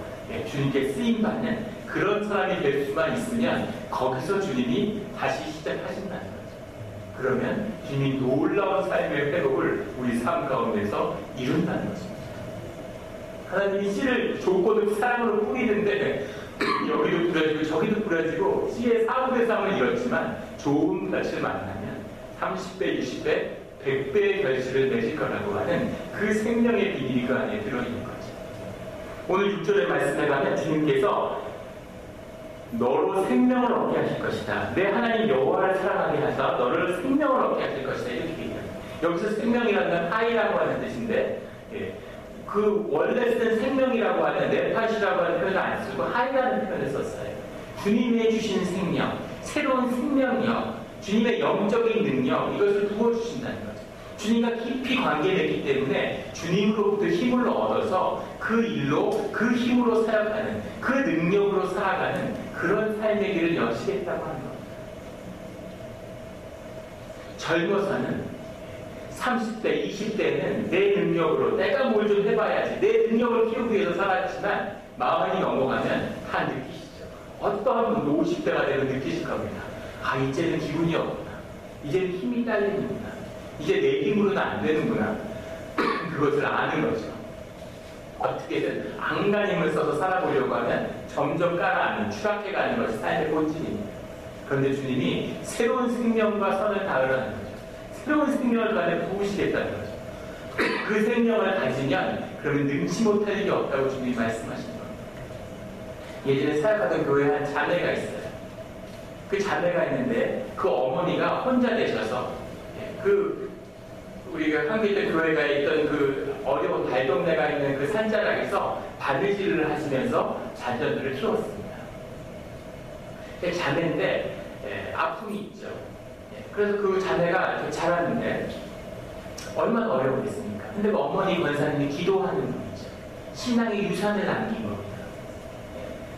Speaker 1: 주님께 쓰임받는 그런 사람이 될 수만 있으면 거기서 주님이 다시 시작하신다는 거죠. 그러면 주님이 놀라운 삶의 회복을 우리 삶 가운데서 이룬다는 것입니다. 하나님이 씨를 좋고도 사랑으로 뿌리는데 여기도 뿌려지고 저기도 뿌려지고 씨의 사후대상을 이뤘지만 좋은 밭을 만나면 30배, 60배, 100배의 결실을 맺을 거라고 하는 그 생명의 비밀이 그 안에 들어있는 거죠. 오늘 6절의 말씀에 가면 주님께서 너로 생명을 얻게 하실 것이다. 내 하나님 여호와를 사랑하게 하사 너를 생명을 얻게 하실 것이다. 이렇게 얘기합니다. 여기서 생명이라는 건 하이라고 하는 뜻인데 그 원래 쓴 생명이라고 하는 네팟이라고 하는 표현을 안 쓰고 하이라는 표현을 썼어요. 주님이 주신 생명, 새로운 생명력, 주님의 영적인 능력, 이것을 부어주신다는 거죠. 주님과 깊이 관계됐기 때문에 주님으로부터 힘을 얻어서 그 일로, 그 힘으로 살아가는, 그 능력으로 살아가는 그런 삶의 길을 여시겠다고 하는 겁니다. 젊어서는 30대, 20대는 내 능력으로 내가 뭘 좀 해봐야지, 내 능력을 키우기 위해서 살았지만 마흔이 넘어가면 다 느끼시죠. 어떠한 분도 50대가 되면 느끼실 겁니다. 아, 이제는 기분이 없구나. 이제는 힘이 딸리는구나. 이제 내 힘으로는 안 되는구나. 그것을 아는 거죠. 어떻게든 안간힘을 써서 살아보려고 하면 점점 깔아앉는, 추락해가는 것이 삶의 본질입니다. 그런데 주님이 새로운 생명과 선을 다으라는 거죠. 새로운 생명을 그 안에 부으시겠다는 거죠. 그 생명을 가지면 그러면 능치 못할 일이 없다고 주님이 말씀하시는 겁니다. 예전에 사역하던 교회에 한 자매가 있어요. 그 자매가 있는데 그 어머니가 혼자 되셔서 우리가 함께 있던 교회가 있던 그 어려운 달동네가 있는 그 산자락에서 바느질을 하시면서 자녀들을 키웠습니다. 자매인데 아픔이 있죠. 그래서 그 자매가 자랐는데 얼마나 어려웠겠습니까? 근데 그 어머니 권사님이 기도하는 분이죠. 신앙의 유산을 남긴 겁니다.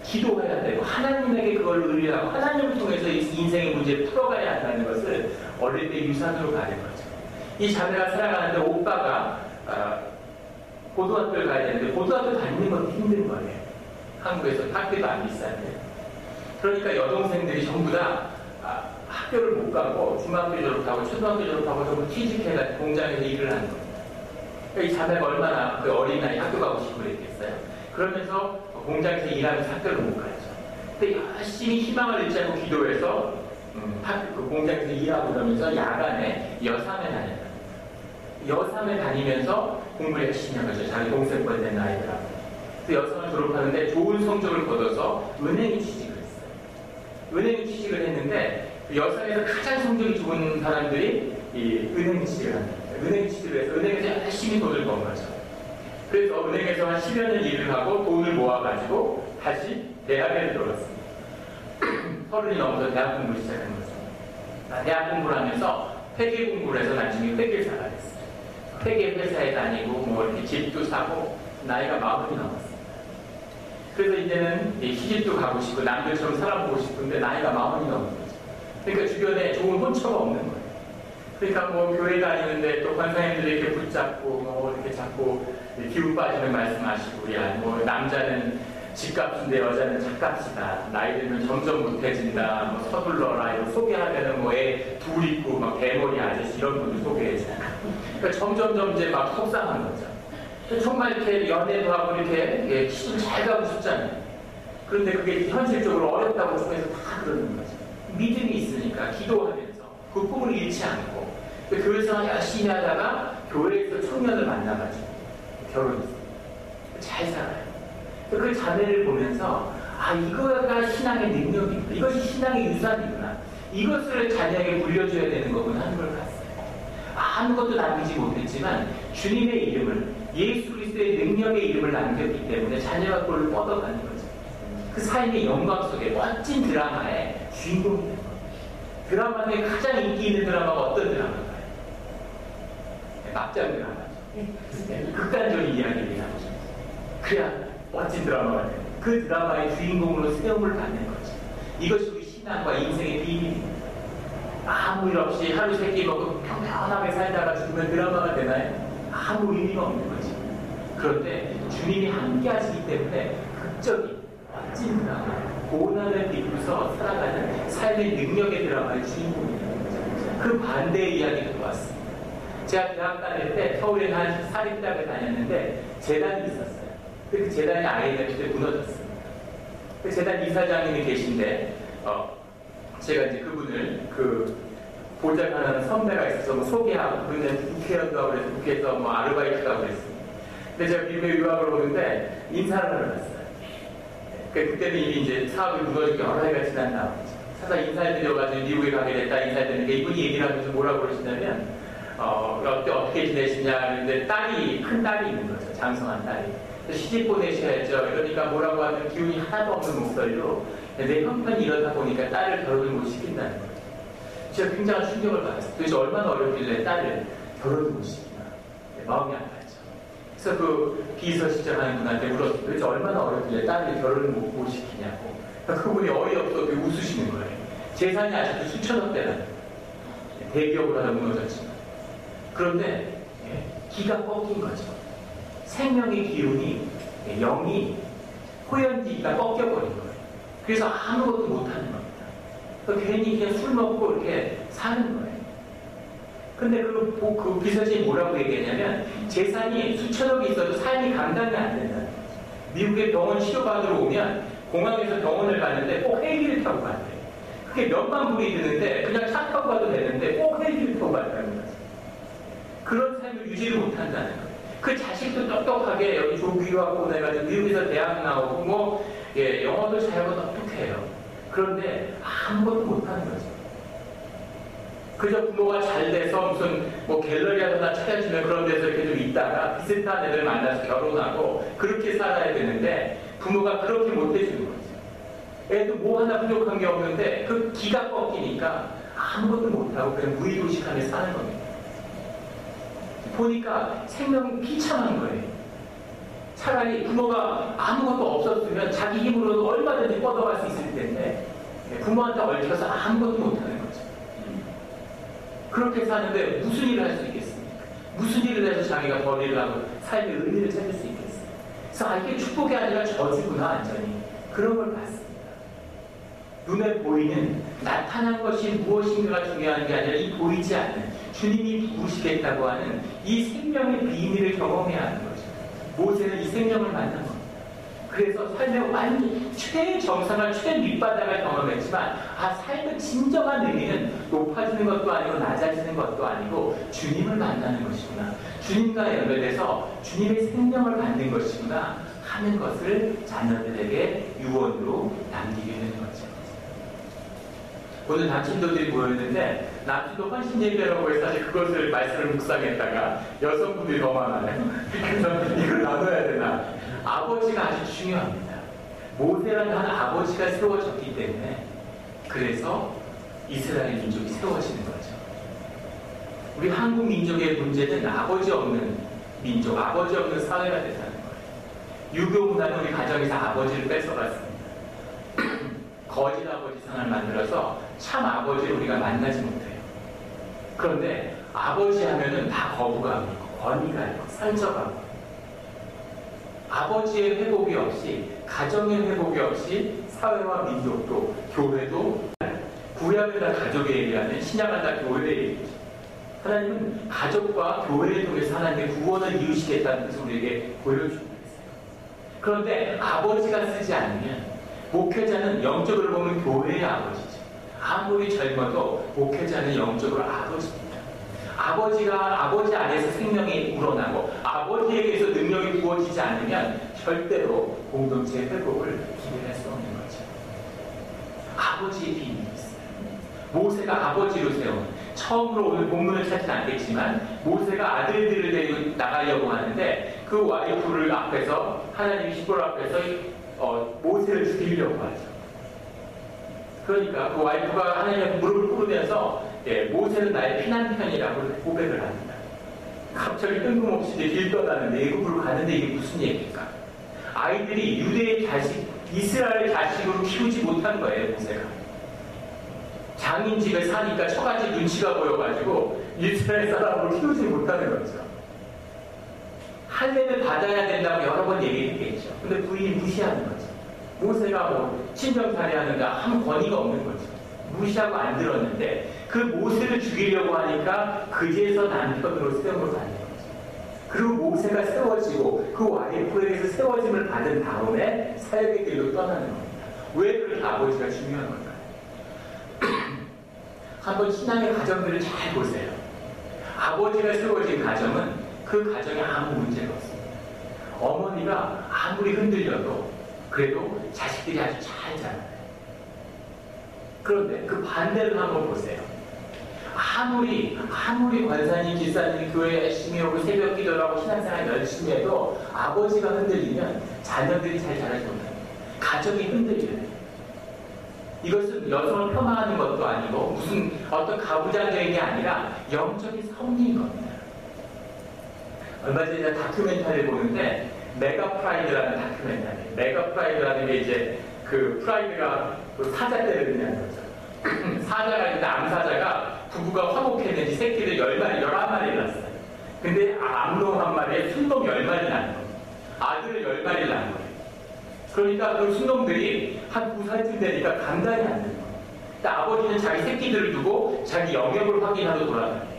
Speaker 1: 기도해야 되고 하나님에게 그걸 의뢰하고 하나님을 통해서 인생의 문제를 풀어가야 한다는 것을 어릴 때 유산으로 가는 거죠. 이 자매가 살아가는데 오빠가 고등학교를 가야 되는데 고등학교 다니는 것도 힘든 거예요. 한국에서 학비도 안 비싼데. 그러니까 여동생들이 전부 다 학교를 못 가고 중학교 졸업하고 초등학교 졸업하고 전부 취직해서 공장에서 일을 하는 겁니다. 그러니까 이 자매가 얼마나 그 어린 나이 학교 가고 싶고 그랬겠어요. 그러면서 공장에서 일하면서 학교를 못 가죠. 근데 열심히 희망을 잃지 않고 기도해서 그 공장에서 일하고 그러면서 야간에 여삼에 다녔다. 여삼에 다니면서 공부를 열심히 한 거죠. 자기 동생권 된 아이들하고. 그 여삼을 졸업하는데 좋은 성적을 거둬서 은행에 취직을 했어요. 은행에 취직을 했는데 여삼에서 가장 성적이 좋은 사람들이 이 은행 취직을 합니다. 은행 취직을 해서 은행에서 열심히 돈을 번 거죠. 그래서 은행에서 한 10여 년 일을 하고 돈을 모아가지고 다시 대학에 들어갔습니다. 30이 넘어서 대학 공부를 시작한 거죠. 대학 공부를 하면서 회계 공부를 해서 나중에 회계사가 됐어요. 회계 회사에 다니고 뭐 이렇게 집도 사고 나이가 40이 넘었습니다. 그래서 이제는 시집도 가고 싶고 남들처럼 살아보고 싶은데 나이가 40이 넘은 거죠. 그러니까 주변에 좋은 혼처가 없는 거예요. 그러니까 뭐 교회 다니는데 또 권사님들이 이렇게 붙잡고 뭐 이렇게 자꾸 기운 빠지는 말씀하시고, 뭐 남자는 집값인데 여자는 작값이다. 나이 들면 점점 못해진다. 뭐 서둘러라. 이거 소개하면은 뭐 애 둘 있고 막 대머리 아저씨 이런 분들 소개해주잖아. 그러니까 점점점 이제 막 속상한 거죠. 정말 이렇게 연애도 하고 이렇게 시집 잘 가고 싶잖아요. 그런데 그게 현실적으로 어렵다고 중에서 다 그러는 거죠. 믿음이 있으니까 기도하면서 그 꿈을 잃지 않고 교회에서 열심히 하다가 교회에서 청년을 만나가지고 결혼했어요. 잘 살아요. 그 자매를 보면서 이거가 신앙의 능력이구나. 이것이 신앙의 유산이구나. 이것을 자녀에게 물려줘야 되는 거구나 하는 걸 봤어요. 아무것도 남기지 못했지만 주님의 이름을, 예수 그리스도의 능력의 이름을 남겼기 때문에 자녀가 그걸 뻗어가는 거죠. 그 삶의 영광 속에 멋진 드라마의 주인공이 되는 거예요. 드라마 중에 가장 인기 있는 드라마가 어떤 드라마인가요? 막장 드라마죠. 극단적인 이야기를 나오죠. 그래야 멋진 드라마가 돼요. 그 드라마의 주인공으로 세움을 받는 거죠. 이것이 우리 신앙과 인생의 비밀입니다. 아무 일 없이 하루 세끼 먹고 평평하게 살다가 죽으면 드라마가 되나요? 아무 의미가 없는 거죠. 그런데 주님이 함께 하시기 때문에 극적인 멋진 드라마, 고난을 딛고서 살아가는 삶의 능력의 드라마의 주인공이 되는 거죠. 그 반대의 이야기가 들어왔습니다. 제가 대학 다닐 때 서울에 한 사립대학을 다녔는데 재단이 있었어요. 그 재단이 IMF 때 무너졌습니다. 그 재단 이사장님이 계신데 제가 이제 그분을 보장하는 선배가 있어서 뭐 소개하고 그분은 국회의원도 하고 그래서 국회에서 뭐 아르바이트도 하고 그랬습니다. 근데 제가 미국에 유학을 오는데 인사를 하러 갔어요. 그때는 이미 이제 사업이 무너지기 여러 해가 지난 다음이죠. 사다 인사를 드려가지고 미국에 가게 됐다 인사를 드리는데 이분이 얘기를 하면서 뭐라고 그러시냐면 어떻게 지내시냐 하는데 큰 딸이 있는 거죠. 장성한 딸이. 시집 보내셔야죠. 그러니까 뭐라고 하면 기운이 하나도 없는 목소리로 내 형편이 이러다 보니까 딸을 결혼을 못 시킨다는 거예요. 제가 굉장한 충격을 받았어요. 도대체 얼마나 어렵길래 딸을 결혼을 못 시키나. 마음이 아팠죠. 그래서 그 비서실장하는 분한테 물었어요. 도대체 얼마나 어렵길래 딸을 결혼을 못 시키냐고. 그러니까 그분이 어이없어 웃으시는 거예요. 재산이 아직도 수천억 대라는 거예요. 대기업으로 하다 무너졌지만. 그런데 기가 꺾인 거죠. 생명의 기운이, 영이, 호연지기가 꺾여버린 거예요. 그래서 아무것도 못하는 겁니다. 괜히 그냥 술 먹고 이렇게 사는 거예요. 근데 그 비서진이 뭐라고 얘기했냐면 재산이 수천억이 있어도 삶이 감당이 안 된다는 거죠. 미국에 병원 치료받으러 오면 공항에서 병원을 가는데 꼭 헬기를 타고 간대요. 그게 몇만 불이 드는데 그냥 차 타고 가도 되는데 꼭 헬기를 타고 간다는 거죠. 그런 삶을 유지를 못한다는 거예요. 그 자식도 똑똑하게 여기 조기유학 보내가지고 미국에서 대학 나오고 영어도 잘하고 똑똑해요. 그런데 아무것도 못하는 거죠. 그저 부모가 잘 돼서 무슨 갤러리 하나 차려주면 그런 데서 이렇게 좀 있다가 비슷한 애들 만나서 결혼하고 그렇게 살아야 되는데 부모가 그렇게 못해주는 거죠. 애도 뭐 하나 부족한 게 없는데 그 기가 꺾이니까 아무것도 못하고 그냥 무의도식하게 사는 겁니다. 보니까 생명이 비참한 거예요. 차라리 부모가 아무것도 없었으면 자기 힘으로도 얼마든지 뻗어갈 수 있을 텐데 부모한테 얽혀서 아무것도 못하는 거죠. 그렇게 사는데 무슨 일을 할 수 있겠습니까? 무슨 일을 해서 자기가 벌이를 하고 삶의 의미를 찾을 수 있겠어요? 그래서 이게 축복이 아니라 저주구나 완전히. 그런 걸 봤습니다. 눈에 보이는 나타난 것이 무엇인가가 중요한 게 아니라 이 보이지 않는 주님이 부으시겠다고 하는 이 생명의 비밀을 경험해야 하는 거죠. 모세는 이 생명을 만난 겁니다. 그래서 삶의 완전 최정상을 최밑바닥을 경험했지만 삶의 진정한 의미는 높아지는 것도 아니고 낮아지는 것도 아니고 주님을 만나는 것이구나. 주님과 연결돼서 주님의 생명을 받는 것이구나 하는 것을 자녀들에게 유언으로 남기게 되는 거죠. 오늘 남친도들이 모였는데 남친도 헌신 예배라고 해서 사실 그것을 말씀을 묵상했다가 여성분들이 더 많아요. 그래서 이걸 나눠야 되나. 아버지가 아주 중요합니다. 모세라는 한 아버지가 세워졌기 때문에 그래서 이스라엘 민족이 세워지는 거죠. 우리 한국 민족의 문제는 아버지 없는 민족, 아버지 없는 사회가 된다는 거예요. 유교 문화는 우리 가정에서 아버지를 뺏어갔습니다. 거짓 아버지 상을 만들어서 참 아버지를 우리가 만나지 못해요. 그런데 아버지 하면은 다 거부감이 있고 권위가 있고 상처가 있고 아버지의 회복이 없이, 가정의 회복이 없이 사회와 민족도 교회도, 구약은 다 가족의 얘기하는 신약은 다 교회의 얘기죠. 하나님은 가족과 교회를 통해서 하나님의 구원을 이루시겠다는 것을 우리에게 보여주고 있어요. 그런데 아버지가 쓰지 않으면 목회자는 영적으로 보면 교회의 아버지죠. 아무리 젊어도 목회자는 영적으로 아버지입니다. 아버지 안에서 생명이 우러나고 아버지에게서 능력이 부어지지 않으면 절대로 공동체의 회복을 기대할 수 없는 거죠. 아버지의 비밀이 있어요. 모세가 아버지로 세운, 처음으로 오늘 본문을 찾진 않겠지만 모세가 아들들을 데리고 나가려고 하는데 그 와이프를 앞에서, 하나님의 시골 앞에서 모세를 죽이려고 하죠. 그러니까 그 와이프가 하나님의 무릎을 꿇으면서 모세는 나의 피난편이라고 고백을 합니다. 갑자기 뜬금없이 길 떠나는데 애굽으로 가는데 이게 무슨 얘기일까? 아이들이 유대의 자식, 이스라엘의 자식으로 키우지 못한 거예요, 모세가. 장인 집에 사니까 처가집 눈치가 보여가지고 이스라엘 사람으로 키우지 못하는 거죠. 할례를 받아야 된다고 여러 번 얘기했겠죠. 근데 부인이 무시하는 거죠. 모세가 뭐 친정살이하는데 아무 권위가 없는 거죠. 무시하고 안 들었는데 그 모세를 죽이려고 하니까 그제서 남편으로 세움을 받는 거죠. 그리고 모세가 세워지고 그 와이프에게서 세워짐을 받은 다음에 사역의 길로 떠나는 겁니다. 왜 그렇게 아버지가 중요한 걸까요? 한번 신앙의 가정들을 잘 보세요. 아버지가 세워진 가정은 그 가정에 아무 문제가 없습니다. 어머니가 아무리 흔들려도 그래도 자식들이 아주 잘 자라요. 그런데 그 반대를 한번 보세요. 아무리 권사님, 기사님 교회 열심히 오고 새벽 기도를 하고 신앙생활 열심히 해도 아버지가 흔들리면 자녀들이 잘 자라지 못합니다. 가정이 흔들려요. 이것은 여성을 폄하하는 것도 아니고 무슨 어떤 가부장적인 게 아니라 영적인 섭리인 겁니다. 얼마 전에 제가 다큐멘터리를 보는데 메가프라이드라는 다큐멘터리. 메가프라이드라는 게 이제 그 프라이드가 사자떼를 의미하는 거죠. 사자가 있는데 암사자가 부부가 화목했는지 새끼를 10마리, 11마리를 낳았어요. 근데 암놈 한 마리에 순놈 10마리 낳은 거예요. 아들을 10마리를 낳은 거예요. 그러니까 그 순놈들이 한 9살쯤 되니까 감당이 안 되는 거예요. 그러니까 아버지는 자기 새끼들을 두고 자기 영역을 확인하러 돌아다녀요.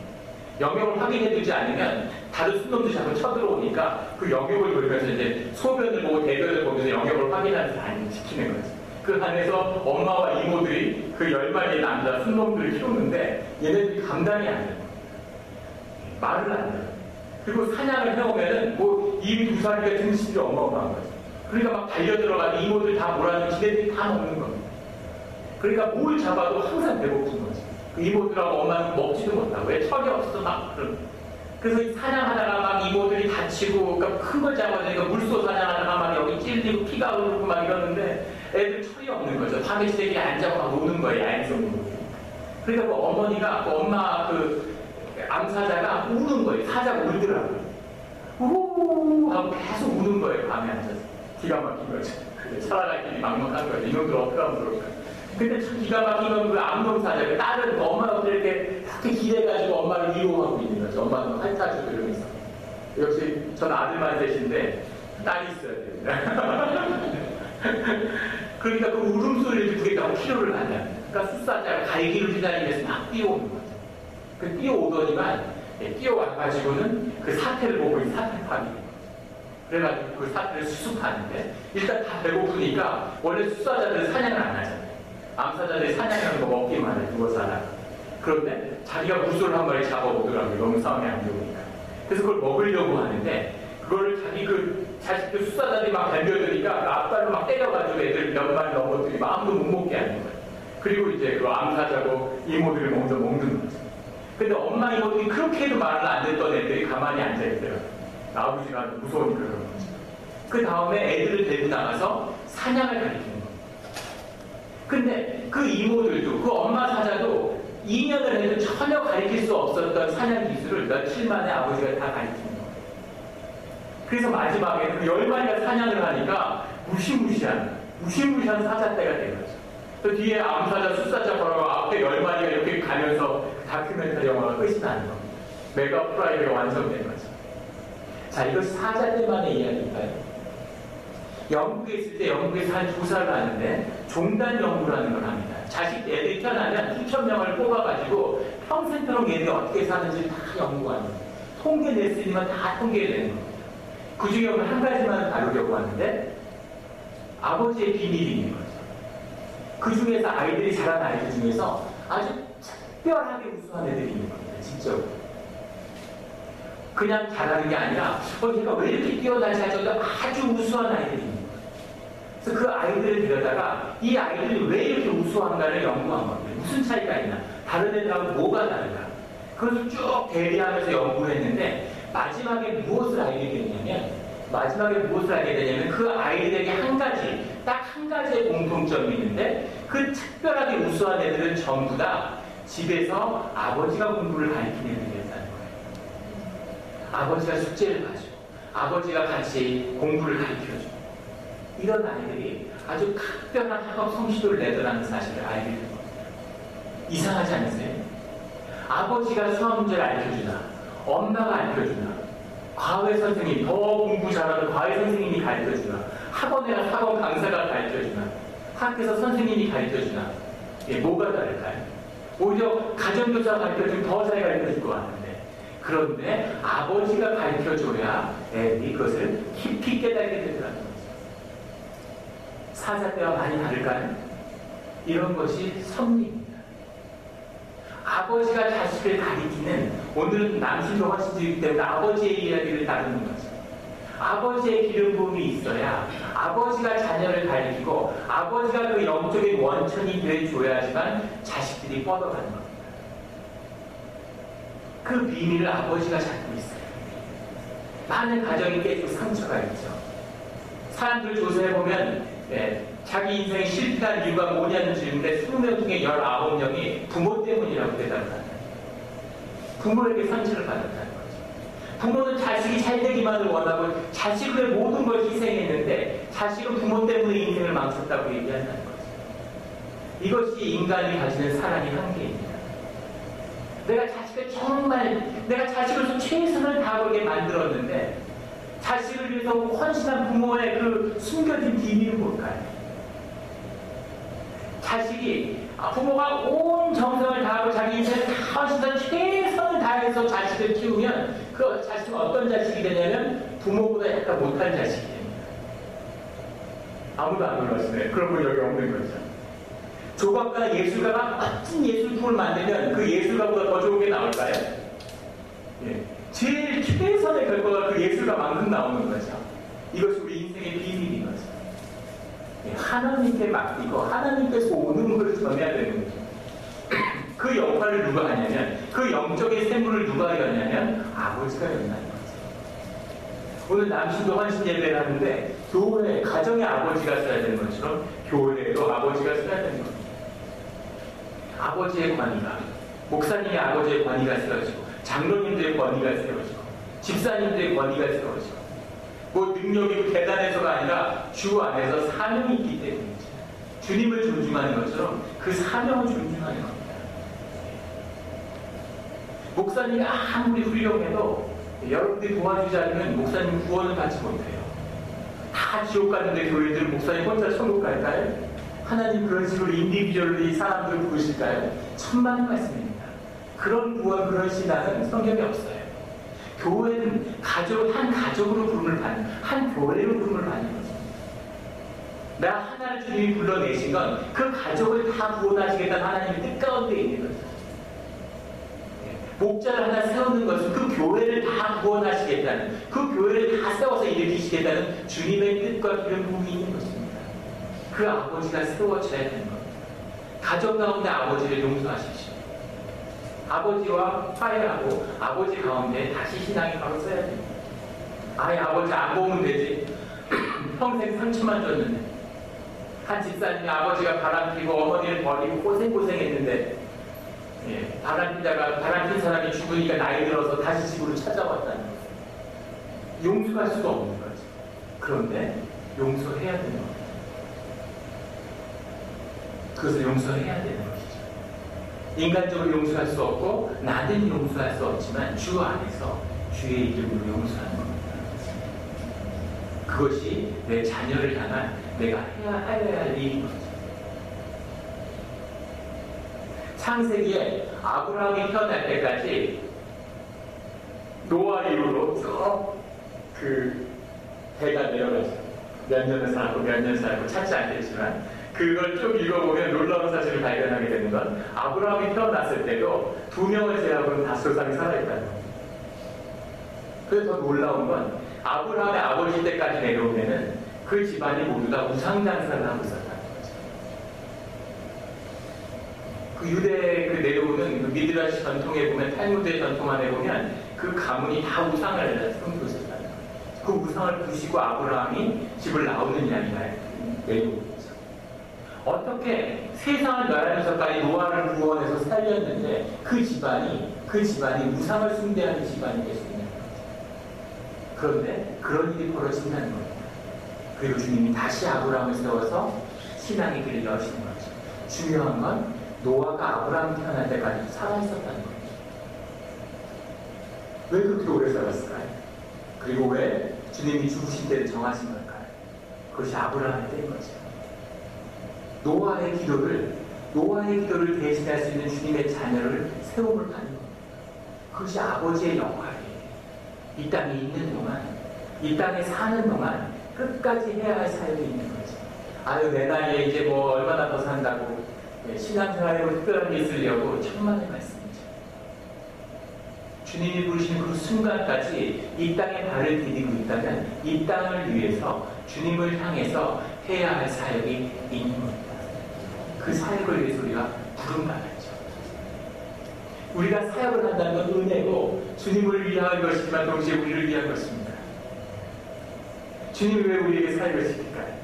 Speaker 1: 영역을 확인해두지 않으면 다른 순놈들이 자꾸 쳐들어오니까 그 영역을 돌면서 이제 소변을 보고 대변을 보면서 영역을 확인하면서 안 지키는 거지. 그 안에서 엄마와 이모들이 그 10마리의 남자 순놈들을 키우는데 얘네들이 감당이 안 돼요. 말을 안 해요. 그리고 사냥을 해오면은 뭐 입이 2살이가 등심이 어마어마한 거죠. 그러니까 막 달려들어가서 이모들 다 몰아주고 지네들이 다 먹는 겁니다. 그러니까 뭘 잡아도 항상 배고픈 거지. 그 이모들하고 엄마는 먹지도 못하고 왜 철이 없어 막 그런. 그래서 이 사냥하다가 막 이모들이 다치고 그러니까 큰 걸 잡아내니까 물소 사냥하다가 막 여기 찔리고 피가 흐르고 막 이러는데 애들 철이 없는 거죠. 밤에 새끼 앉아서 막 노는 거예요. 야행성 노는. 그러니까 그 어머니가 그 엄마 그 암사자가 우는 거예요. 사자가 울더라고요. 우우 하고 계속 우는 거예요. 밤에 앉아서. 기가 막힌 거죠. 살아갈 길이 막막한 거예요. 이놈들 어떻게 하면 그럴까. 근데 참 기가 막히면 그 암놈 사자, 딸은 그 엄마가 이렇게 기대가지고 엄마를 위로하고 있는 거죠. 엄마는 핥아주고 이러면서. 역시 전 아들만 셋인데 딸이 있어야 됩니다. 그러니까 그 울음소리를 듣게 되고 필요를 하냐. 그러니까 숫사자가 갈기를 휘날리면서 막 뛰어오는 거죠. 그 뛰어오더니만 뛰어와가지고는 그 사태를 보고 이 사태 파악이 그래가지고 그 사태를 수습하는데 일단 다 배고프니까 원래 숫사자들은 사냥을 안 하잖아요. 암사자들이 사냥하는 거 먹기만 해, 누워서 하다가. 그런데 자기가 물소를 한 마리 잡아오더라고요. 너무 싸움이 안 좋으니까. 그래서 그걸 먹으려고 하는데 그거를 자기 그 자식들 숫사자들이 막 덤벼드니까 그 앞발로 막 때려가지고 애들 몇 마리 넘어뜨리고 아무도 못 먹게 하는 거예요. 그리고 이제 그 암사자고 이모들이 먼저 먹는 거죠. 근데 엄마 이모들이 그렇게 해도 말을 안 듣던 애들이 가만히 앉아있어요. 아버지가 무서우니까 그런 거죠. 그 다음에 애들을 데리고 나가서 사냥을 가리키는 거예요. 근데 그 이모들도 그 엄마 사자도 2년을 해도 전혀 가리킬 수 없었던 사냥 기술을 며칠 만에 아버지가 다 가리키는 거예요. 그래서 마지막에 그 10마리가 사냥을 하니까 무시무시한 사자떼가 된 거죠. 또 뒤에 암사자, 숫사자 걸어가고 앞에 10마리가 이렇게 가면서 다큐멘터리 영화가 끝이 나는 겁니다. 메가 프라이드가 완성된 거죠. 자, 이거 사자떼만의 이야기인가요? 영국에 있을 때 영국에서 한 2살을 하는데 종단 연구라는 걸 합니다. 자식 애들이 태어나면 수천 명을 뽑아가지고 평생토록 얘들이 어떻게 사는지 다 연구하는 거예요. 통계 냈으니만 다 통계를 내는 겁니다. 그 중에 오늘 한 가지만 다루려고 하는데 아버지의 비밀이 있는 거죠. 그 중에서 아이들이 자란 아이들 중에서 아주 특별하게 우수한 애들이 있는 겁니다. 진짜로. 그냥 잘하는 게 아니라 얘가 왜 이렇게 뛰어나지 할 정도로 아주 우수한 아이들이 있는 거예요. 그래서 그 아이들을 데려다가 이 아이들이 왜 이렇게 우수한가를 연구한 겁니다. 무슨 차이가 있나? 다른 애들하고 뭐가 다른가? 그래서 쭉 대비하면서 연구를 했는데 마지막에 무엇을 알게 되냐면 그 아이들에게 딱 한 가지의 공통점이 있는데 그 특별하게 우수한 애들은 전부 다 집에서 아버지가 공부를 가르치는 애들이었다는 거예요. 아버지가 숙제를 봐주고 아버지가 같이 공부를 가르쳐주고 이런 아이들이 아주 특별한 학업 성취도를 내더라는 사실을 알게 된 겁니다. 이상하지 않으세요? 아버지가 수학 문제를 알려주나 엄마가 알려주나 과외 선생님, 더 공부 잘하는 과외 선생님이 가르쳐주나 학원에 가서 학원 강사가 가르쳐주나 학교에서 선생님이 가르쳐주나 뭐가 다를까요? 오히려 가정교사가 가르쳐주면 더 잘 가르쳐줄 것 같은데 그런데 아버지가 가르쳐줘야 애들이 그것을 깊이 깨닫게 되더라는 거죠. 사자 때와 많이 다를까요? 이런 것이 섭리입니다. 아버지가 자식을 가리키는 오늘은 남신도 헌신주의이기 때문에 아버지의 이야기를 다루는 거죠. 아버지의 기름 부음이 있어야 아버지가 자녀를 가리키고 아버지가 그 영적인 원천이 되어줘야지만 자식들이 뻗어가는 겁니다. 그 비밀을 아버지가 잡고 있어요. 많은 가정이 깨지고 상처가 있죠. 사람들 조사해보면 자기 인생이 실패한 이유가 뭐냐는 질문에 20명 중에 19명이 부모 때문이라고 대답합니다. 부모에게 상처를 받았다는 거죠. 부모는 자식이 잘 되기만을 원하고 자식의 모든 걸 희생했는데 자식은 부모 때문에 인생을 망쳤다고 얘기한다는 거죠. 이것이 인간이 가지는 사랑의 한계입니다. 내가 자식을 최선을 다하게 만들었는데 자식을 위해서 헌신한 부모의 그 숨겨진 비밀은 뭘까요? 자식이 부모가 온 정성을 다하고 자기 인생을 다 헌신한 최선을 다해서 자식을 키우면 그 자식은 어떤 자식이 되냐면 부모보다 약간 못한 자식이 됩니다. 아무도 안 놀랐어요. 그런 분 여기 없는 거죠. 조각가나 예술가가 멋진 예술품을 만들면 그 예술가보다 더 좋은 게 나올까요? 예. 제일 최선의 결과가 그 예술가만큼 나오는 거죠. 이것이 우리 인생의 비밀인 거죠. 예. 하나님께 맡기고 하나님께서 오는 것을 전해야 되는 거죠. 그 역할을 누가 하냐면 그 영적인 샘물을 누가 여냐면 아버지가 연다는 거죠. 오늘 남신도 헌신 예배를 하는데 교회, 가정에 아버지가 써야 되는 것처럼 교회에도 아버지가 써야 되는 겁니다. 아버지의 권위가, 목사님의 아버지의 권위가 세워지고 장로님들의 권위가 세워지고 집사님들의 권위가 세워지고 뭐 능력이 대단해서가 아니라 주 안에서 사명이 있기 때문이죠. 주님을 존중하는 것처럼 그 사명을 존중하는 겁니다. 목사님이 아무리 훌륭해도 여러분들이 도와주지 않으면 목사님 구원을 받지 못해요. 다 지옥 가는데 교회들은 목사님 혼자 천국 갈까요? 하나님 그런 식으로 인디비주얼로 이 사람들을 부르실까요? 천만의 말씀입니다. 그런 구원, 그런 신앙은 성경에 없어요. 교회는 한 가족으로 부름을 받는, 한 교회로 부름을 받는 거죠. 나 하나를 주님이 불러내신 건 그 가족을 다 구원하시겠다는 하나님의 뜻 가운데 있는 거죠. 목자를 하나 세우는 것은 그 교회를 다 구원하시겠다는, 그 교회를 다 세워서 일으키시겠다는 주님의 뜻과 기름 부음이 있는 것입니다. 그 아버지가 세워져야 되는 겁니다. 가정 가운데 아버지를 용서하십시오. 아버지와 화해하고 아버지 가운데 다시 신앙이 바로 써야 됩니다. 아예 아버지 안 보면 되지. 평생 상처만 줬는데 한 집사님이 아버지가 바람피고 어머니를 버리고 고생했는데 바람핀 사람이 죽으니까 나이 들어서 다시 집으로 찾아왔다는 거예요. 용서할 수가 없는 거죠. 그런데 용서해야 되는 겁니다. 그것을 용서해야 되는 것이죠. 인간적으로 용서할 수 없고 나는 용서할 수 없지만 주 안에서 주의 이름으로 용서하는 겁니다. 그것이 내 자녀를 향한 내가 해야 할 일인 거죠. 창세기에 아브라함이 태어날 때까지 노아 이후로 쭉 그 해가 내려가죠. 몇 년을 살았고 몇 년 살고 찾지 않겠지만 그걸 쭉 읽어보면 놀라운 사실을 발견하게 되는 건 아브라함이 태어났을 때도 2명을 제외하고는 다 세상에 살아있다는 겁니다. 그래서 더 놀라운 건 아브라함의 아버지 때까지 내려오면은 그 집안이 모두 다 우상장사를 하고 있었다는 거죠. 그 유대 그 내려오는 그 미드라시 전통에 보면 탈무드의 전통 안에 보면 그 가문이 다 우상을 품고 있었다는 거예요. 그 우상을 부시고 아브라함이 집을 나오는 이야기가 내려오고 있죠. 어떻게 세상을 멸하면서까지 노아를 구원해서 살렸는데 그 집안이 우상을 숭배하는 집안이 될 수 있는 거죠. 그런데 그런 일이 벌어진다는 겁니다. 그리고 주님이 다시 아브라함을 세워서 신앙의 길을 여시는 거죠. 중요한 건 노아가 아브라함이 태어날 때까지 살아있었다는 겁니다. 왜 그렇게 오래 살았을까요? 그리고 왜 주님이 죽으신 때를 정하신 걸까요? 그것이 아브라함의 때인 거죠. 노아의 기도를 대신할 수 있는 주님의 자녀를 세움을 받는 겁니다. 그것이 아버지의 역할이에요. 이 땅에 있는 동안, 이 땅에 사는 동안 끝까지 해야 할 사역이 있는 거죠. 아유, 내 나이에 이제 뭐 얼마나 더 산다고 신앙생활에 뭐 특별한 게 있으려고 천만의 말씀이죠. 주님이 부르시는 그 순간까지 이 땅에 발을 디디고 있다면 이 땅을 위해서 주님을 향해서 해야 할 사역이 있는 겁니다. 그 사역을 위해서 우리가 부름받았죠. 우리가 사역을 한다는 건 은혜고 주님을 위한 것이지만 동시에 우리를 위한 것입니다. 주님이 왜 우리에게 사역을 시킬까요?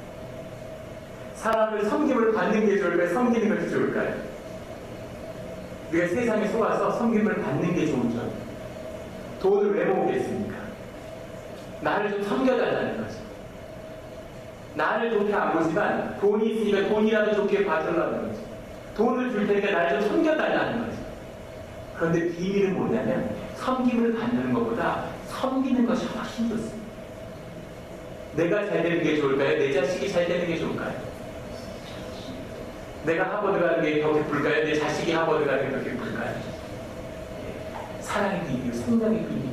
Speaker 1: 사람을 섬김을 받는 게 좋을까요? 섬기는 것이 좋을까요? 우리가 세상에 속아서 섬김을 받는 게 좋은죠. 돈을 왜 모으겠습니까? 나를 좀 섬겨달라는 거죠. 나를 좋게 안 보지만 돈이 있으니까 돈이라도 좋게 봐달라는 거죠. 돈을 줄 테니까 나를 좀 섬겨달라는 거죠. 그런데 비밀은 뭐냐면 섬김을 받는 것보다 섬기는 것이 훨씬 좋습니다. 내가 잘 되는 게 좋을까요? 내 자식이 잘 되는 게 좋을까요? 내가 하버드 가는 게 더 기쁠까요? 내 자식이 하버드 가는 게 더 기쁠까요? 사랑의 비밀, 생명의 비밀.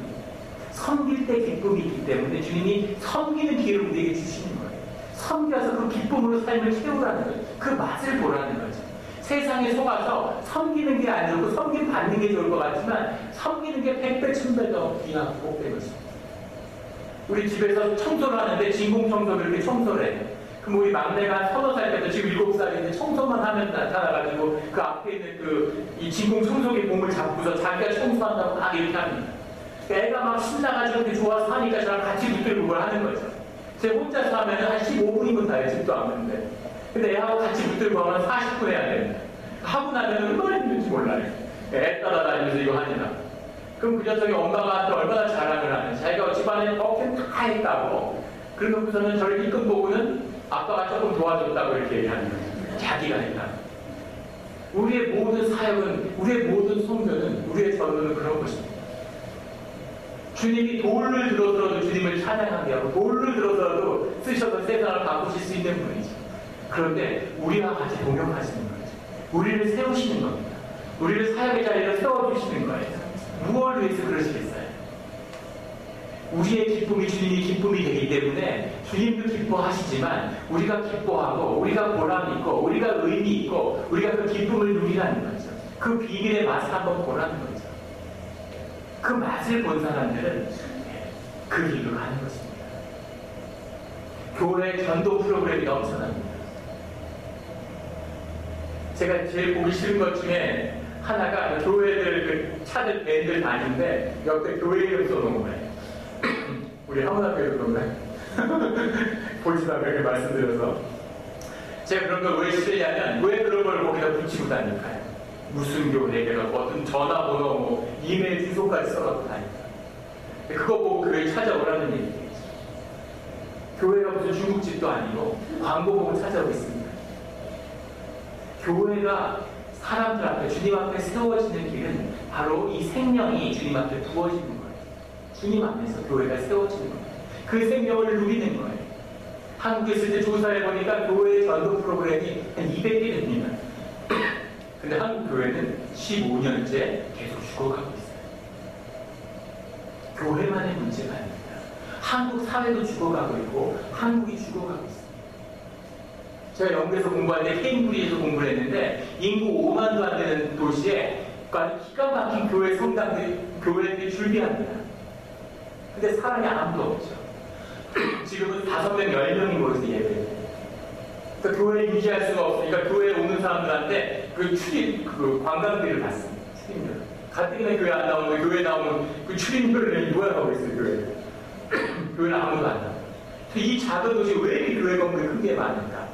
Speaker 1: 섬길 때 기쁨이 있기 때문에 주님이 섬기는 기회를 우리에게 주시는 거예요. 섬겨서 그 기쁨으로 삶을 채우라는 거예요. 그 맛을 보라는 거죠. 세상에 속아서 섬기는 게 안 좋고 섬김 받는 게 좋을 것 같지만 섬기는 게 100배, 1000배 더 귀하고 복된 것입니다. 우리 집에서 청소를 하는데 진공청소를 이렇게 청소를 해요. 그럼 우리 막내가 서너 살 때도 지금 7살인데 청소만 하면 나타나가지고 그 앞에 있는 이 진공청소기 봉을 잡고서 자기가 청소한다고 막 이렇게 합니다. 애가 막 신나가지고 이렇게 좋아서 하니까 저랑 같이 붙들고 그걸 하는 거죠. 제가 혼자서 하면 한 15분이면 다요. 집도 안 오는데. 근데 애하고 같이 붙들고 하면 40분 해야 됩니다. 하고 나면 얼마나 힘든지 몰라요. 애 따라다니면서 이거 하니까. 그럼 그 녀석이 엄마가 얼마나 자랑을 하는지 자기가 집안에 어깨 다 했다고 그러고서는 저를 이끌 보고는 아빠가 조금 도와줬다고 이렇게 얘기하는 거예요. 자기가 했다. 우리의 모든 사역은, 우리의 모든 성교는, 우리의 전도는 그런 것입니다. 주님이 돌을 들어서라도 주님을 찬양하게 하고 돌을 들어서라도 쓰셔서 세상을 바꾸실 수 있는 분이죠. 그런데 우리와 같이 동역하시는 거죠. 우리를 세우시는 겁니다. 우리를 사역의 자리로 세워주시는 거예요. 무엇을 위해서 그러시겠어요? 우리의 기쁨이 주님이 기쁨이 되기 때문에 주님도 기뻐하시지만 우리가 기뻐하고 우리가 보람 있고 우리가 의미 있고 우리가 그 기쁨을 누리라는 거죠. 그 비밀의 맛을 한번 보라는 거죠. 그 맛을 본 사람들은 그 길로 가는 것입니다. 교회 전도 프로그램이 넘쳐납니다. 제가 제일 보기 싫은 것 중에 하나가 교회들 그 차들 밴들 다니는데 옆에 교회 이름 써놓은 거예요. 우리 하모나교회도 그런가요? 보지마 그렇게 말씀드려서 제가 그런 걸 왜 싫냐면 왜 그런 걸 거기다 붙이고 다닐까요? 무슨 교회가 어떤 전화번호 뭐 이메일 주소까지 써놓고 다니까 그거 보고 교회 찾아오라는 얘기겠죠. 교회가 무슨 중국집도 아니고 광고 보고 찾아오겠습니다. 교회가 사람들 앞에 주님 앞에 세워지는 길은 바로 이 생명이 주님 앞에 부어지는 거예요. 주님 앞에서 교회가 세워지는 거예요. 그 생명을 누리는 거예요. 한국에 있을 때 조사해보니까 교회 전도 프로그램이 한 200개 됩니다. 근데 한국 교회는 15년째 계속 죽어가고 있어요. 교회만의 문제가 아닙니다. 한국 사회도 죽어가고 있고 한국이 죽어가고 있어요. 제가 영국에서 공부할 때 케임브리지에서 공부를 했는데 인구 5만도 안 되는 도시에 기가 막힌 교회 성당들이 교회들이 줄비합니다. 근데 사람이 아무도 없죠. 지금은 5명, 10명이 모여서 예배해요. 그러니까 교회를 유지할 수가 없으니까 교회에 오는 사람들한테 그 관광비를 받습니다. 출입료. 가뜩이나 교회 안 나오면 교회 나오면 그 출입료를 누가 하고 있어요, 교회. 교회는 아무도 안 나와요. 이 작은 도시에 왜 이렇게 교회 건물이 큰 게 많을까?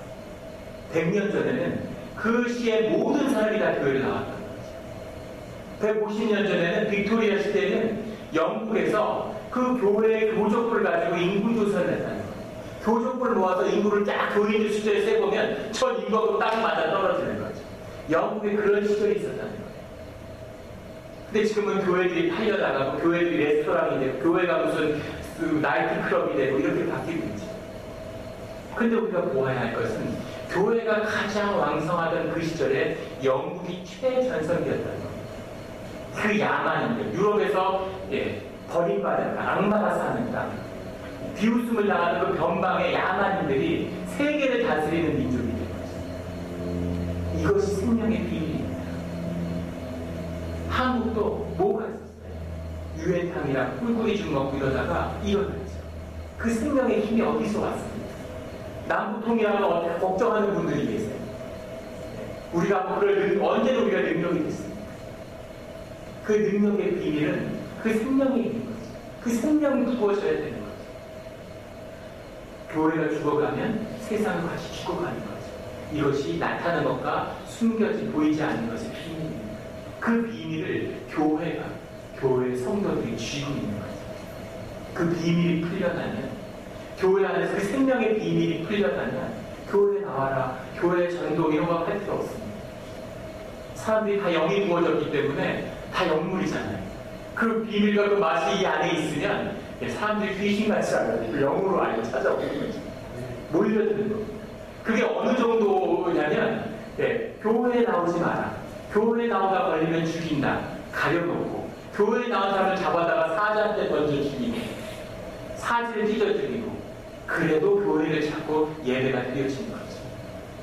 Speaker 1: 100년 전에는 그 시의 모든 사람이 다 교회를 나왔던 거죠. 150년 전에는 빅토리아 시대에는 영국에서 그 교회의 교족부를 가지고 인구조사를 했다는 거예요. 교족부를 모아서 인구를 딱 교인들 숫자에 세보면 전 인구하고 딱 맞아 떨어지는 거죠. 영국에 그런 시절이 있었다는 거예요. 근데 지금은 교회들이 팔려나가고 교회들이 레스토랑이 되고 교회가 무슨 나이트클럽이 되고 이렇게 바뀌고 있죠. 근데 우리가 보아야 할 것은 교회가 가장 왕성하던 그 시절에 영국이 최전성기였다는 겁니다. 그 야만인들, 유럽에서 버림받은 악마가 사는 땅, 비웃음을 당하는 그 변방의 야만인들이 세계를 다스리는 민족이 된 거죠. 이것이 생명의 비밀입니다. 한국도 뭐가 있었어요? 유엔탕이랑 꿀꿀이 좀 먹고 이러다가 일어났죠. 그 생명의 힘이 어디서 왔습니까? 남북통일하면 어떻게 걱정하는 분들이 계세요. 우리가 언제는 우리가 능력이 됐습니까? 그 능력의 비밀은 그 생명이 있는 거죠. 그 생명이 부어져야 되는 거죠. 교회가 죽어가면 세상은 같이 죽어가는 거죠. 이것이 나타나는 것과 숨겨진 보이지 않는 것의 비밀입니다. 그 비밀을 교회 성도들이 쥐고 있는 거죠. 그 비밀이 풀려나면, 교회 안에서 그 생명의 비밀이 풀려나면 교회에 나와라, 교회 전도 이런 거 할 필요 없습니다. 사람들이 다 영이 부어졌기 때문에 다 영물이잖아요. 그 비밀과 그 맛이 이 안에 있으면 사람들이 귀신같이 알아요. 영으로 안에 찾아오는 거죠. 몰려드는 겁니다. 그게 어느 정도냐면 교회에 나오지 마라. 교회에 나오다 걸리면 죽인다. 가려놓고 교회에 나온 사람을 잡아다가 사자한테 던져 죽이고 사지를 찢어 죽이고 그래도 교회를 찾고 예배가 드려지는 거죠.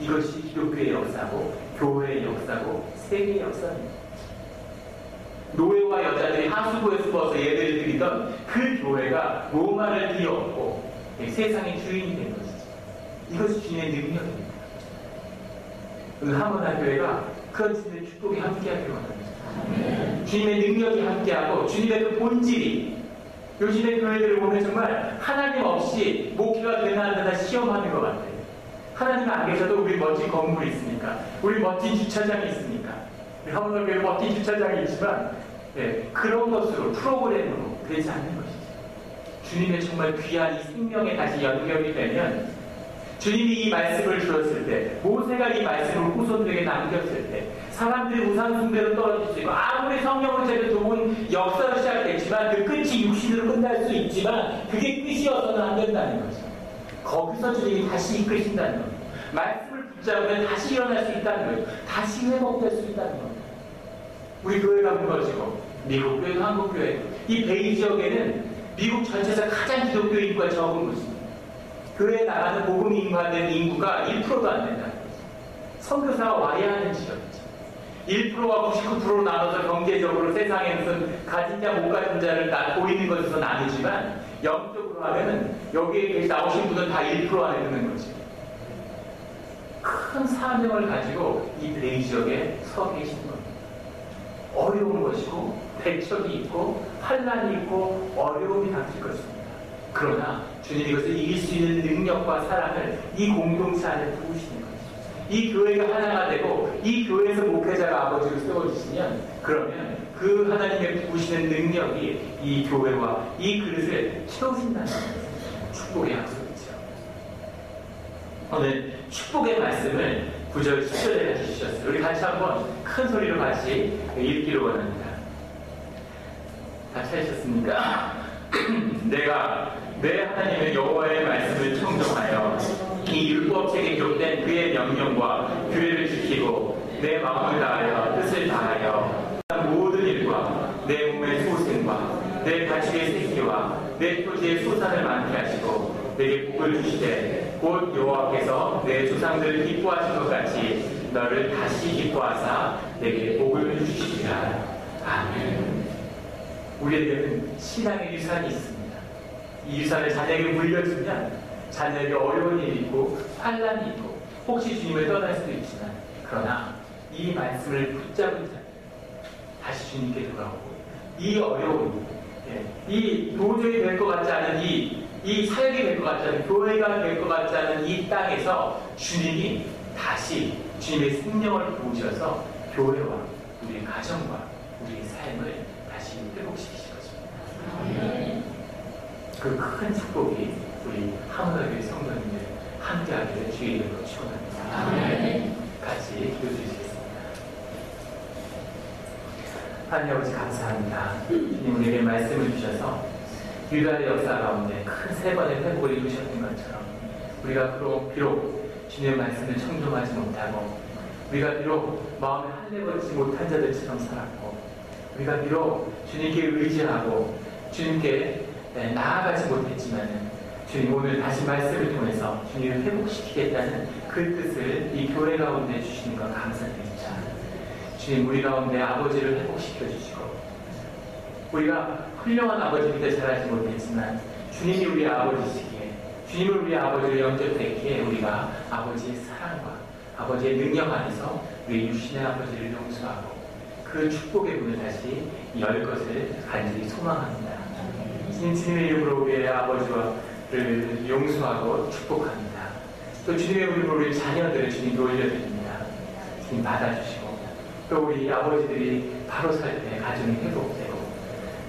Speaker 1: 이것이 기독교의 역사고 교회의 역사고 세계의 역사입니다. 노예와 여자들이 하수구에 숨어서 예배를 드리던 그 교회가 로마를 뒤엎고 세상의 주인이 된 것이죠. 이것이 주님의 능력입니다. 오늘 하모나 교회가 그런 주님의 축복이 함께하기를 원합니다. 주님의 능력이 함께하고 주님의 그 본질이 요즘의 교회들을 보면 정말 하나님 없이 목회가 되나 안 되나 시험하는 것 같아요. 하나님 안 계셔도 우리 멋진 건물이 있으니까, 우리 멋진 주차장이 있으니까, 하모나 교회 멋진 주차장이 있지만 그런 것으로 프로그램으로 되지 않는 것이죠. 주님의 정말 귀한 이 생명에 다시 연결이 되면 주님이 이 말씀을 주었을 때, 모세가 이 말씀을 후손들에게 남겼을 때 사람들이 우상 숭배로 떨어지고 아무리 성령을 제대로 좋은 역사로 시작됐지만 그 끝이 육신으로 끝날 수 있지만 그게 끝이어서는 안 된다는 거죠. 거기서 주님이 다시 이끄신다는 겁니다. 말씀을 붙잡으면 다시 일어날 수 있다는 거예요. 다시 회복될 수 있다는 겁니다. 우리 교회가 무너지고 미국 교회, 한국 교회, 이 베이 지역에는 미국 전체에서 가장 기독교 인구가 적은 곳입니다. 교회에 나가는 복음 인구화된 인구가 1%도 안 된다는 거죠. 선교사가 와야 하는 지역이죠. 1%와 99%로 나눠서 경제적으로 세상에 무슨 가진 자 못 가진 자를 보이는 것에서 나누지만 영적으로 하면은 여기에 나오신 분은 다 1% 안에 드는 거죠. 큰 사명을 가지고 이 베이 지역에 서 계시는 겁니다. 어려운 것이고 대척이 있고 환란이 있고 어려움이 닥칠 것입니다. 그러나 주님이 이것을 이길 수 있는 능력과 사랑을 이 공동체 안에 부으시는 것이죠. 이 교회가 하나가 되고 이 교회에서 목회자가 아버지로 세워주시면 그러면 그 하나님의 부으시는 능력이 이 교회와 이 그릇을 채우신다는 축복의 약속이죠. 오늘 축복의 말씀을 9절, 10절에 같이 주셨어요. 우리 같이 한번 큰 소리로 같이 읽기를 원합니다. 다 찾으셨습니까? 내가 내 하나님의 여호와의 말씀을 청종하여 이 율법책에 기록된 그의 명령과 규례를 지키고 내 마음을 다하여 뜻을 다하여 모든 일과 내 몸의 소생과 내 가축의 새끼와 내 토지의 소산을 많게 하시고 내게 복을 주시되 곧 여호와께서 내 조상들을 기뻐하신 것 같이 너를 다시 기뻐하사 내게 복을 주시리라. 아멘. 우리에게는 신앙의 유산이 있습니다. 이 유산을 자녀에게 물려주면 자녀에게 어려운 일이 있고 환난이 있고 혹시 주님을 떠날 수도 있지만 그러나 이 말씀을 붙잡은 자 다시 주님께 돌아오고 이 어려운 이 도저히 될 것 같지 않은 이 사역이 될 것 같지 않은 교회가 될 것 같지 않은 이 땅에서 주님이 다시 주님의 생명을 부으셔서 교회와 우리의 가정과 우리의 삶을 다시 회복시키실 것입니다. 그 큰 축복이 우리 하모나교회 성도님들 함께하기를 주의 이름으로 축원합니다. 같이 기도해 주시겠습니다. 하나님 아버지 감사합니다. 주님 우리에게 말씀을 주셔서 유다의 역사 가운데 큰 세 번의 회복을 이루셨던 것처럼 우리가 비록 주님의 말씀을 청종하지 못하고 우리가 비록 마음에 할례거리지 못한 자들처럼 살았고 우리가 비록 주님께 의지하고 주님께 나아가지 못했지만 주님 오늘 다시 말씀을 통해서 주님을 회복시키겠다는 그 뜻을 이 교회 가운데 주시는 것 감사드립니다. 주님 우리 가운데 아버지를 회복시켜 주시고 우리가 훌륭한 아버지 밑에 자라지 못했지만 주님이 우리 아버지시기에 주님을 우리 아버지를 영접했기에 우리가 아버지의 사랑과 아버지의 능력 안에서 우리 육신의 아버지를 용서하고 그 축복의 문을 다시 열 것을 간절히 소망합니다. 주님의 이름으로 우리의 아버지를 용서하고 축복합니다. 또 주님의 이름으로 우리 자녀들을 주님께 올려드립니다. 주님 받아주시고 또 우리 아버지들이 바로 살 때 가정이 회복되고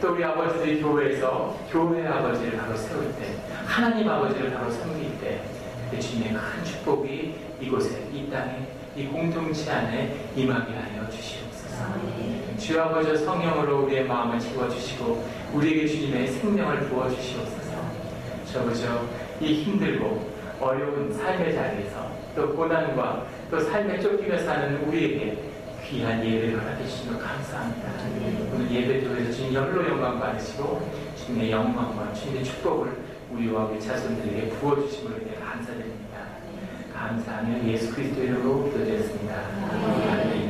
Speaker 1: 또 우리 아버지들이 교회에서 교회의 아버지를 바로 세울 때 하나님 아버지를 바로 섬길 때 주님의 큰 축복이 이곳에 이 땅에 이 공동체 안에 임하게 하여 주시옵소서. 주 아버지 성령으로 우리의 마음을 채워주시고 우리에게 주님의 생명을 부어주시옵소서. 저보죠 이 힘들고 어려운 삶의 자리에서 또 고난과 또 삶에 쫓기며 사는 우리에게 귀한 예배를 허락해 주시면 감사합니다. 오늘 예배 통해서 주님 홀로 영광 받으시고 주님의 영광과 주님의 축복을 우리와 우리 자손들에게 부어주심으로 인해 감사드립니다. 감사하며 예수 그리스도 이름으로 기도드렸습니다. 아멘.